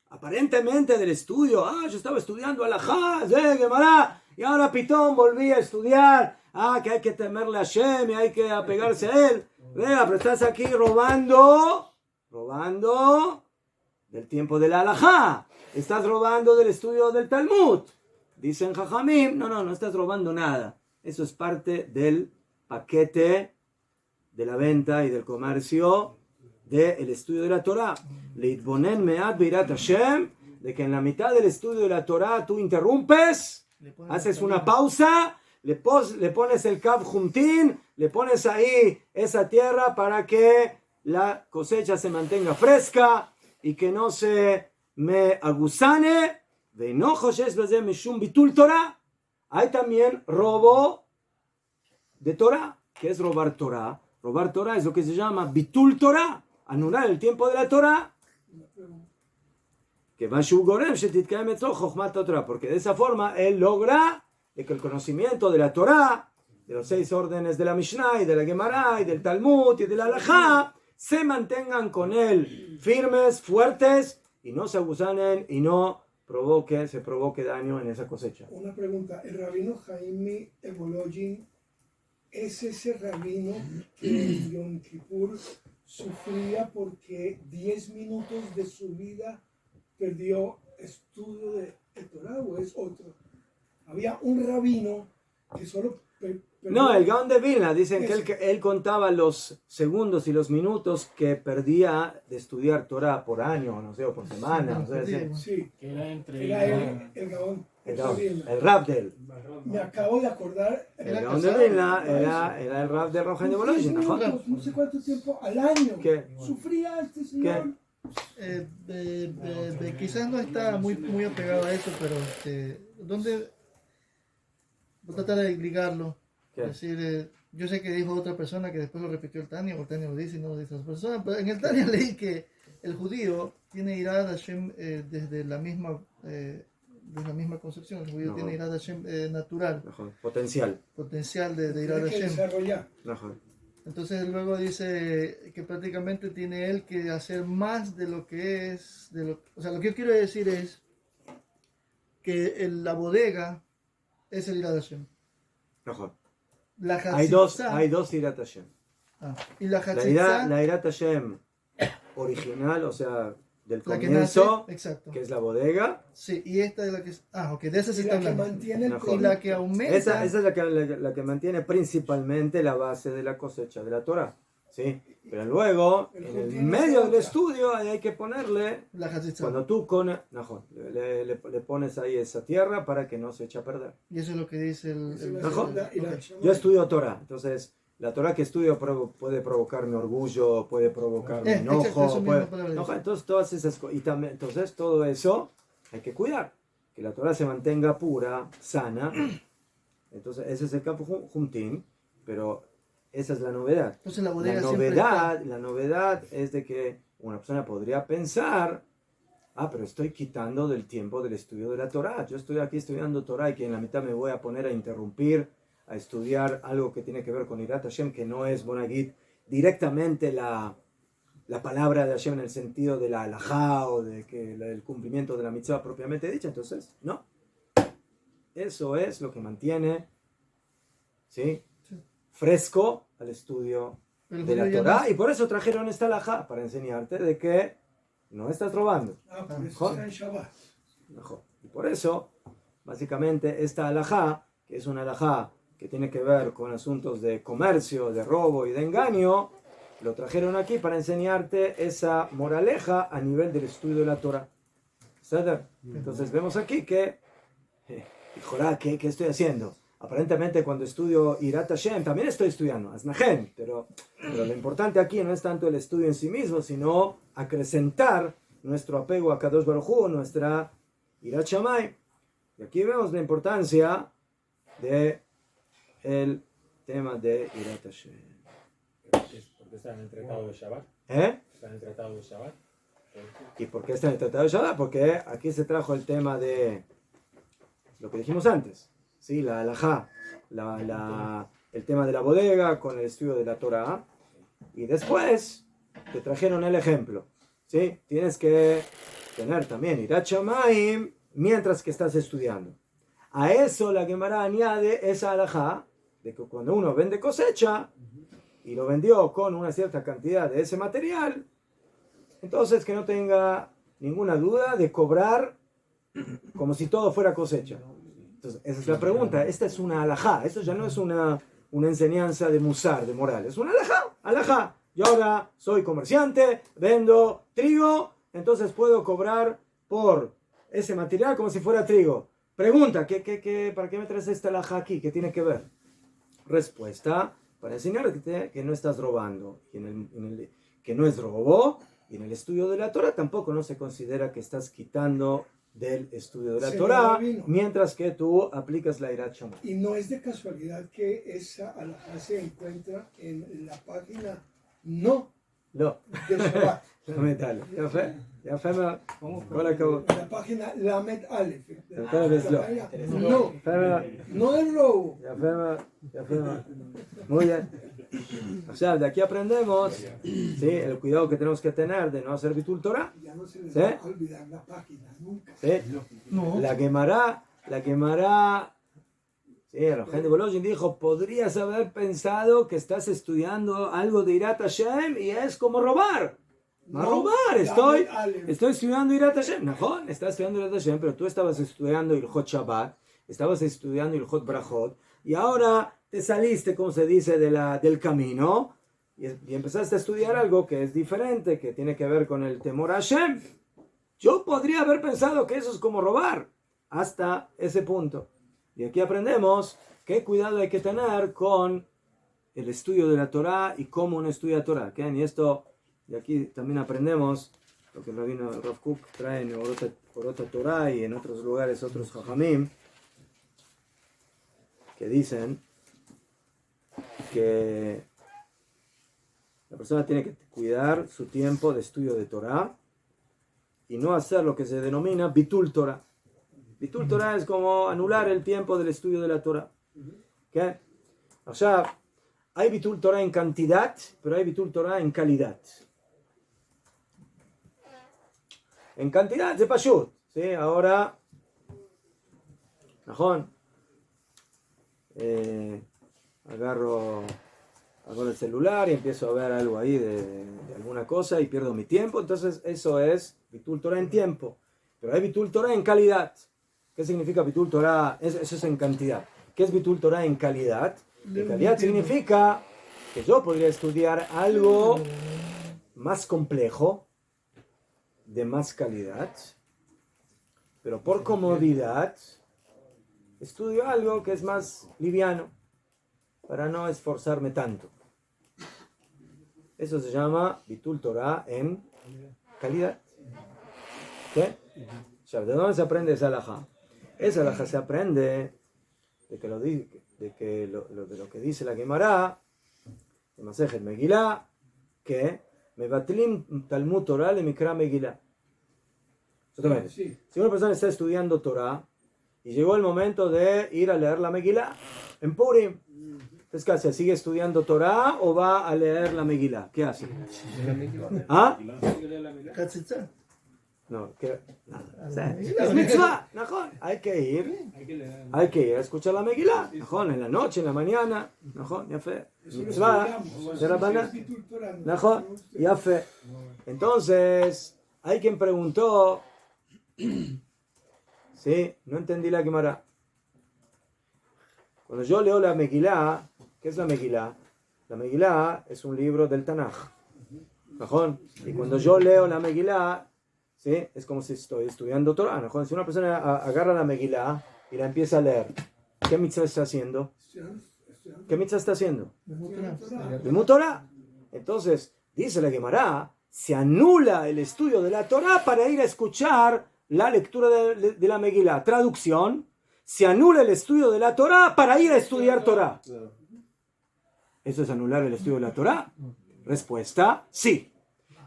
[SPEAKER 1] aparentemente del estudio. Yo estaba estudiando alajá, Gemara, y ahora pitón volví a estudiar. Que hay que temerle a Hashem y hay que apegarse a él. Vea, pero estás aquí robando del tiempo de la alajá. Estás robando del estudio del Talmud. Dicen Jajamim, no estás robando nada. Eso es parte del paquete de la venta y del comercio del estudio de la Torah. Leitbonen me'at beirat Hashem, de que en la mitad del estudio de la Torah tú interrumpes, haces una pausa, le pones el Kav Juntín, le pones ahí esa tierra para que la cosecha se mantenga fresca y que no se me agusane. Hay también robo de Torah. ¿Qué es robar Torah? Robar Torah es lo que se llama bitul Torah, anular el tiempo de la Torah. Porque de esa forma él logra que el conocimiento de la Torah, de los 6 órdenes de la Mishnah y de la Gemara y del Talmud y de la Halajá, se mantengan con él firmes, fuertes y no se abusanen y no se provoque daño en esa cosecha.
[SPEAKER 3] Una pregunta, el rabino Jaime Evologin es ese rabino que en Yom Kippur sufría porque 10 minutos de su vida perdió estudio de Torah, o es otro. Había un rabino que solo
[SPEAKER 1] no, el Gaón de Vilna, dicen que él contaba los segundos y los minutos que perdía de estudiar Torah por año, no sé, o por semana.
[SPEAKER 3] Sí,
[SPEAKER 4] que era entre
[SPEAKER 3] el Gaón.
[SPEAKER 1] El rap de él.
[SPEAKER 3] Me acabo de acordar.
[SPEAKER 1] El Gaón de Vilna era el rap de Rohan de Bologna.
[SPEAKER 3] No sé cuánto tiempo al año
[SPEAKER 1] ¿Qué?
[SPEAKER 3] sufría este señor.
[SPEAKER 2] Quizás no está muy apegado a eso, pero ¿dónde? Voy a tratar de explicarlo. Es decir, yo sé que dijo otra persona que después lo repitió el Tania, o el Tania lo dice y no lo dice otra persona, pero en el Tania leí que el judío tiene irá de Hashem desde la misma concepción. El judío tiene irá de Hashem natural.
[SPEAKER 1] Potencial
[SPEAKER 2] de irá de Hashem.
[SPEAKER 3] Desarrollar.
[SPEAKER 2] Entonces luego dice que prácticamente tiene él que hacer más de lo que es, o sea, lo que yo quiero decir es que la bodega es el Irat Hashem.
[SPEAKER 1] Hay dos Irat Hashem.
[SPEAKER 2] Y la Hatzitza,
[SPEAKER 1] la Irat Hashem original, o sea, del comienzo, que es la bodega.
[SPEAKER 2] Sí, y esta es la que de esa se está hablando.
[SPEAKER 3] Y
[SPEAKER 2] la que aumenta.
[SPEAKER 1] Esa es la que mantiene principalmente la base de la cosecha de la Torah. ¿sí? Pero luego, en el medio del estudio, ahí hay que ponerle,
[SPEAKER 2] La Hatzitza.
[SPEAKER 1] cuando tú le pones ahí esa tierra para que no se eche a perder.
[SPEAKER 2] Y eso es lo que dice
[SPEAKER 1] Yo estudio Torah, entonces la Torah que estudio puede provocarme orgullo, puede provocarme enojo, entonces todas esas cosas, y también, entonces todo eso hay que cuidar, que la Torah se mantenga pura, sana. Entonces ese es el campo Humtin, pero esa es la novedad.
[SPEAKER 2] Entonces la bodega
[SPEAKER 1] la novedad es de que una persona podría pensar, pero estoy quitando del tiempo del estudio de la Torah. Yo estoy aquí estudiando Torah y que en la mitad me voy a poner a interrumpir, a estudiar algo que tiene que ver con Irat Hashem, que no es Bonagit, directamente la palabra de Hashem en el sentido de la halajá o de que el cumplimiento de la mitzvah propiamente dicha. Entonces, no. Eso es lo que mantiene, ¿sí?, fresco al estudio de la Torah, y por eso trajeron esta halajá, para enseñarte de que no estás robando.
[SPEAKER 3] Por eso está en Shabbat.
[SPEAKER 1] Y por eso, básicamente, esta halajá, que es una halajá que tiene que ver con asuntos de comercio, de robo y de engaño, lo trajeron aquí para enseñarte esa moraleja a nivel del estudio de la Torah. Entonces vemos aquí que, híjole, ¿qué estoy haciendo? Aparentemente cuando estudio Irat Hashem también estoy estudiando Aznahem, pero lo importante aquí no es tanto el estudio en sí mismo, sino acrecentar nuestro apego a Kadosh Baruj Hu, nuestra Irat Shamayim. Y aquí vemos la importancia de el tema de Irat Hashem.
[SPEAKER 8] ¿Porque está en el tratado de Shabbat?
[SPEAKER 1] ¿Está
[SPEAKER 8] en el tratado de Shabbat?
[SPEAKER 1] ¿Y por qué está en el tratado de Shabbat? Porque aquí se trajo el tema de lo que dijimos antes. Sí, la halajá, el tema de la bodega con el estudio de la Torah, y después te trajeron el ejemplo, ¿sí? Tienes que tener también Irat Shamayim mientras que estás estudiando. A eso la Gemara añade esa halajá de que cuando uno vende cosecha y lo vendió con una cierta cantidad de ese material, entonces que no tenga ninguna duda de cobrar como si todo fuera cosecha. Entonces, esa es la pregunta. Esta es una halajá. Esto ya no es una enseñanza de musar, de moral. Es una halajá. Yo ahora soy comerciante, vendo trigo, entonces puedo cobrar por ese material como si fuera trigo. Pregunta, ¿para qué me traes esta halajá aquí? ¿Qué tiene que ver? Respuesta, para enseñarte que no estás robando. Y que no es robo. Y en el estudio de la Torah tampoco no se considera que estás quitando del estudio de la Torah, mientras que tú aplicas la Irat Shamayim.
[SPEAKER 3] Y no es de casualidad que esa halajá se encuentra en la página de Shabbat.
[SPEAKER 1] Lamed
[SPEAKER 3] La página Lamed Aleph. No del robo.
[SPEAKER 1] Muy bien. O sea, de aquí aprendemos, ¿sí?, el cuidado que tenemos que tener de no hacer bitul Torah.
[SPEAKER 3] Ya no se les va a olvidar la página, nunca.
[SPEAKER 1] ¿Sí? No. La Gemara, sí, el Rojen de Bolojin dijo, podrías haber pensado que estás estudiando algo de Irat Hashem y es como robar. Robar, estoy estudiando Irat Hashem. No, estás estudiando Irat Hashem, pero tú estabas estudiando Ilhot Shabbat, estabas estudiando Ilhot Brachot, y ahora te saliste, como se dice, del camino, y empezaste a estudiar algo que es diferente, que tiene que ver con el temor a Hashem. Yo podría haber pensado que eso es como robar, hasta ese punto. Y aquí aprendemos qué cuidado hay que tener con el estudio de la Torah y cómo uno estudia Torah. Y esto, y aquí también aprendemos lo que el rabino Rav Kook trae en Orota Torah y en otros lugares, otros Jajamim, que dicen que la persona tiene que cuidar su tiempo de estudio de Torah y no hacer lo que se denomina bitul Torah. Bitul Torah es como anular el tiempo del estudio de la Torah. ¿Okay? O sea, hay bitul Torah en cantidad, pero hay bitul Torah en calidad. En cantidad de pashut, ¿sí? Ahora, Najón, agarro el celular y empiezo a ver algo ahí de alguna cosa y pierdo mi tiempo. Entonces eso es bitul Torah en tiempo, pero hay bitul Torah en calidad. ¿Qué significa bitul Torah? Eso es en cantidad. ¿Qué es bitul Torah en calidad? En calidad significa que yo podría estudiar algo más complejo, de más calidad, pero por comodidad estudio algo que es más liviano, para no esforzarme tanto. Eso se llama Bitul Torah en calidad. ¿Sí? ¿De dónde se aprende esa halajá? Esa halajá se aprende de lo que dice la Gemara, de Masejet Megilá, que Mevatlim Talmud Torah le Mikra Megilá. Si una persona está estudiando Torah y llegó el momento de ir a leer la Megilá en Purim, entonces ¿qué hace? ¿Sigue estudiando Torah o va a leer la Megilá? ¿Qué hace? ¿Ah? No, que es mitzvah, ¿no? Hay que ir a escuchar la Megilá, ¿no? En la noche, en la mañana, ¿no? Ya fe, mitzvah, de Rabbana, ¿no? Ya fe. Entonces, hay quien preguntó, sí, no entendí la Gemara. Cuando yo leo la Megilá, ¿qué es la Megilá? La Megilá es un libro del Tanaj, ¿no? Y cuando yo leo la Megilá, ¿sí? Es como si estoy estudiando Torah, ¿no? Si una persona agarra la Megilá y la empieza a leer, ¿qué mitzvah está haciendo? ¿Qué mitzvah está haciendo? Limud Torah. Entonces, dice la Gemara, se anula el estudio de la Torah para ir a escuchar la lectura de la Megilá. Traducción, se anula el estudio de la Torah para ir a estudiar Torah. ¿Eso es anular el estudio de la Torah? Respuesta, sí.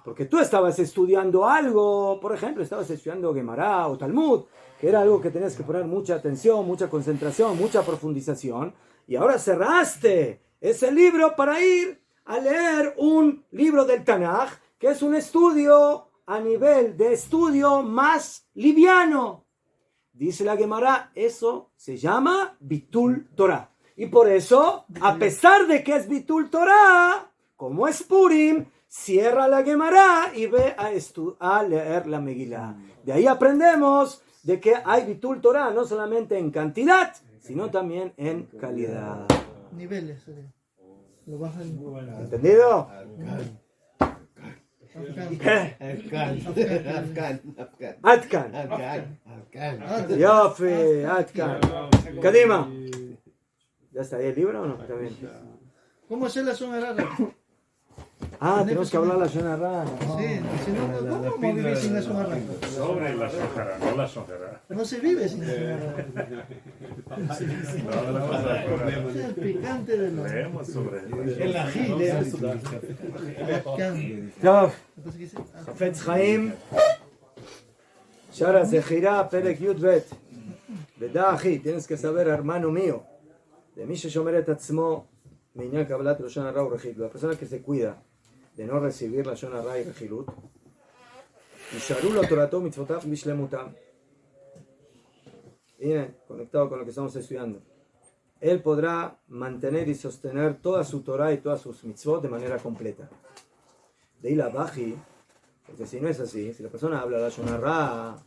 [SPEAKER 1] Porque tú estabas estudiando algo, por ejemplo, estabas estudiando Gemara o Talmud, que era algo que tenías que poner mucha atención, mucha concentración, mucha profundización, y ahora cerraste ese libro para ir a leer un libro del Tanaj, que es un estudio a nivel de estudio más liviano. Dice la Gemara, eso se llama Bitul Torah. Y por eso, a pesar de que es Bitul Torah, como es Purim, cierra la Gemara y ve a leer la Megilá. De ahí aprendemos de que hay Bitul Torah no solamente en cantidad, sino también en calidad.
[SPEAKER 2] Niveles. Lo bajan.
[SPEAKER 1] ¿Entendido? Atkan. Yofi, Atkan. Kadima. ¿Ya está ahí el libro o no? Está bien.
[SPEAKER 2] ¿Cómo hacer la zona rara?
[SPEAKER 1] Tenemos que hablar la zona rara.
[SPEAKER 2] Sí, si no, ¿cómo vamos a vivir sin la zona rara?
[SPEAKER 9] Sobre la sojara, no la sojara.
[SPEAKER 2] No se vive sin la zona rara. Es el picante de los...
[SPEAKER 9] Leemos sobre
[SPEAKER 6] El ají, leemos.
[SPEAKER 1] טוב, חפץ חיים, Shara Zehirá, Perek Yud-Bet. Vedá, ají, tienes que saber, hermano mío, de mí se shomer et atzmo, miñá kabbalat Lashon hara u rechilut. La persona que se cuida de no recibir la Lashon hara y rechilut, Yisharu lo Torato mitzvotav bishlemutam. Y conectado con lo que estamos estudiando, él podrá mantener y sostener toda su Torah y todas sus mitzvot de manera completa. De ahí la baji, porque si no es así, si la persona habla la Lashon hara,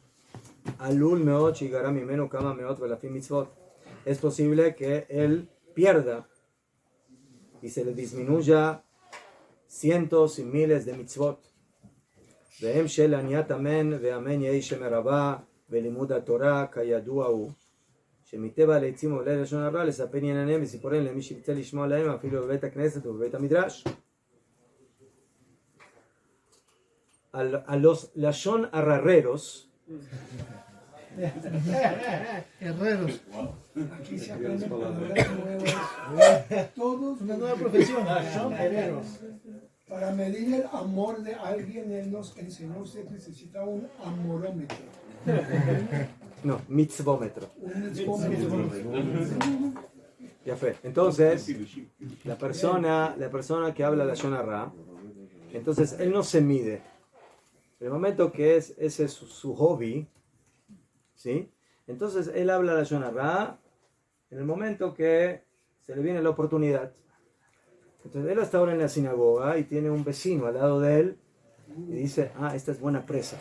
[SPEAKER 1] alul meot shigara mimenu kama meot velafim mitzvot, es posible que él pierda y se le disminuya cientos y miles de mitzvot. Vehem shel aniat amen ve'amen yehi shemerabah ve'limud haTorah kayadua hu שמטבע לעצים עולה לשון הרע לספר ענייניהם וסיפוריהם למי שירצה לשמוע להם אפילו בבית הכנסת ובבית המדרש. A los lashon arrareros,
[SPEAKER 2] Herreros.
[SPEAKER 3] Aquí se aprenden palabras nuevas. Todos
[SPEAKER 2] Una nueva profesión. Son herreros.
[SPEAKER 3] para medir el amor de alguien, él nos enseñó, usted necesita un amorómetro.
[SPEAKER 1] no, mitzvómetro.
[SPEAKER 3] Un mitzvómetro.
[SPEAKER 1] Ya fue. Entonces, la persona que habla la Lashon hara, entonces él no se mide. En el momento que ese es su hobby, ¿sí? Entonces él habla la Lashon hara en el momento que se le viene la oportunidad. Entonces él está ahora en la sinagoga y tiene un vecino al lado de él y dice, esta es buena presa.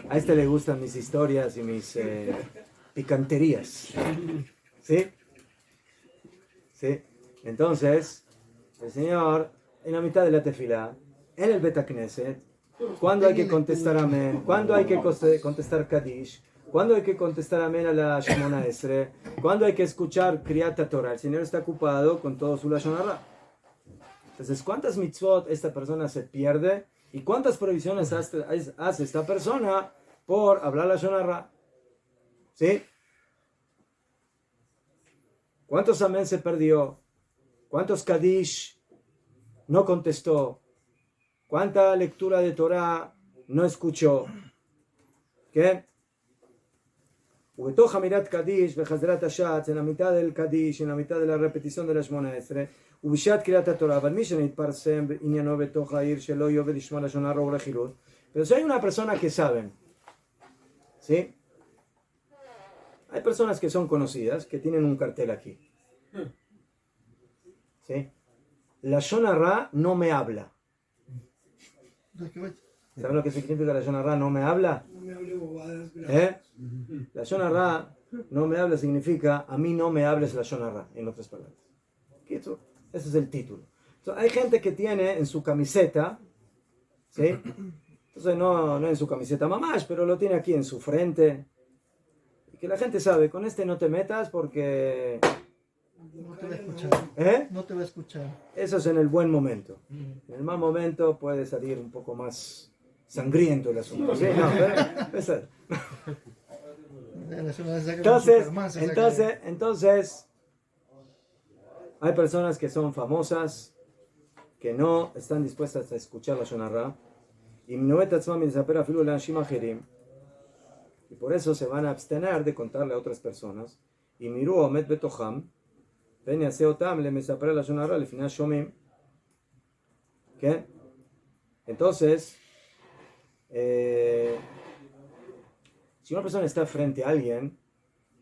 [SPEAKER 1] A este le gustan mis historias y mis picanterías, ¿sí? ¿Sí? Entonces, el Señor, en la mitad de la tefilá, en el Bet Knesset, cuando hay que contestar amén, cuando hay que contestar Kadish, cuando hay que contestar amén a la Shemona Esre, cuando hay que escuchar Kriyat Torah, el Señor está ocupado con todo su Lashon Hara. Entonces, ¿cuántas mitzvot esta persona se pierde? ¿Y cuántas prohibiciones hace esta persona por hablar Lashon Hara? ¿Sí? ¿Cuántos amén se perdió? ¿Cuántos Kadish no contestó? ¿Cuánta lectura de Torah no escuchó? ¿Qué? ובתוך המידת קדיש וחזרת השץ, en la mitad del קדיש, en la mitad de la repetición de la שמונה עשרה, ובשעת קריאת התורה, אבל מי שנתפרסם בעניינו בתוך העיר שלא יאבד לשמוע לשון הרע ולחילוט. Pero si hay una persona que saben, ¿sí? Hay personas que son conocidas, que tienen un cartel aquí. ¿Sí? La Lashon Hara no me habla. ¿Saben lo que significa la Lashon Hara no me habla?
[SPEAKER 3] No me hable bobadas, gracias.
[SPEAKER 1] La Lashon Hara no me habla significa a mí no me hables la Lashon Hara, en otras palabras. Ese es el título. Entonces, hay gente que tiene en su camiseta, ¿sí? Entonces no en su camiseta mamash, pero lo tiene aquí en su frente. Y que la gente sabe, con este no te metas porque...
[SPEAKER 2] No te va a escuchar. No te va a escuchar.
[SPEAKER 1] Eso es en el buen momento. En el mal momento puede salir un poco más sangriento el asunto. ¿Sí? No, entonces, hay personas que son famosas, que no están dispuestas a escuchar la Lashon Hara, y por eso se van a abstener de contarle a otras personas. Y miru omet betoham, ven y hace otam le mesaper la Lashon Hara al final shomim. ¿Qué? Entonces, si una persona está frente a alguien,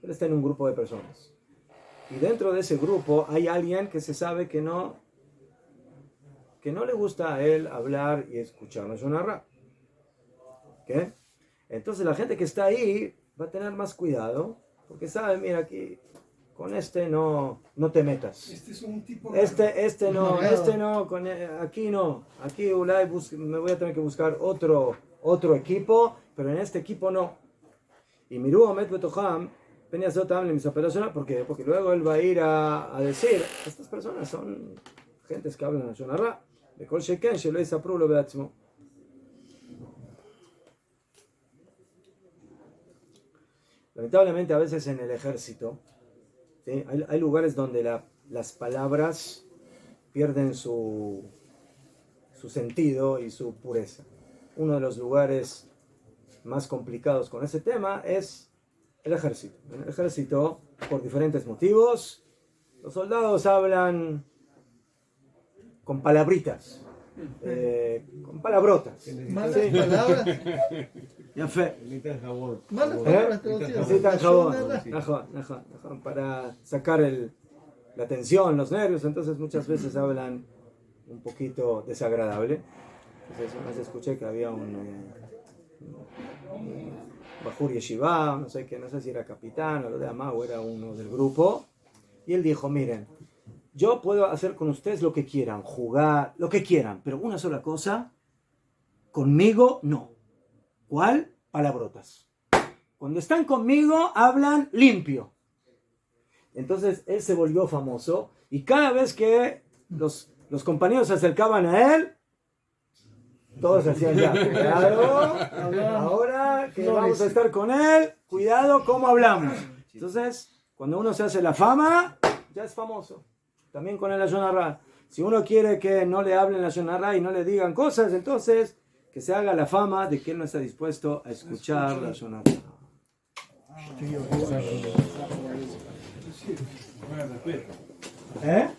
[SPEAKER 1] él está en un grupo de personas. Y dentro de ese grupo hay alguien que se sabe que no le gusta a él hablar y escuchar la Lashon Hara. ¿Qué? Entonces la gente que está ahí va a tener más cuidado, porque sabe, mira, aquí con este no te metas.
[SPEAKER 3] Este es un tipo
[SPEAKER 1] aquí no. Aquí me voy a tener que buscar otro equipo, pero en este equipo no. Y Miru Omet Betoham, ¿por qué? Porque luego él va a ir a decir, estas personas son gentes que hablan la Lashon Hara, de Kol Sheken, Shelo Yisapru Lo Beatzmo. Lamentablemente a veces en el ejército, ¿sí? hay lugares donde las palabras pierden su sentido y su pureza. Uno de los lugares más complicados con ese tema es el ejército. En el ejército, por diferentes motivos, los soldados hablan con palabritas, con palabrotas.
[SPEAKER 2] Malas palabras.
[SPEAKER 1] Ya fe.
[SPEAKER 6] Necesitan jabón.
[SPEAKER 2] Malas palabras traducidas.
[SPEAKER 1] Necesitan jabón. Para sacar la tensión, los nervios. Entonces muchas veces hablan un poquito desagradable. Entonces una vez escuché que había un Bajur Yeshiva, no sé si era capitán o lo de Amá, o era uno del grupo. Y él dijo, miren, yo puedo hacer con ustedes lo que quieran, jugar, lo que quieran, pero una sola cosa, conmigo no. ¿Cuál? Palabrotas. Cuando están conmigo, hablan limpio. Entonces, él se volvió famoso, y cada vez que los compañeros se acercaban a él, todos hacían ya, cuidado, ahora que vamos a estar con él, cuidado cómo hablamos. Entonces, cuando uno se hace la fama, ya es famoso. También con el Lashon Hara. Si uno quiere que no le hablen la Lashon Hara y no le digan cosas, entonces que se haga la fama de que él no está dispuesto a escuchar la Lashon Hara. ¿Eh?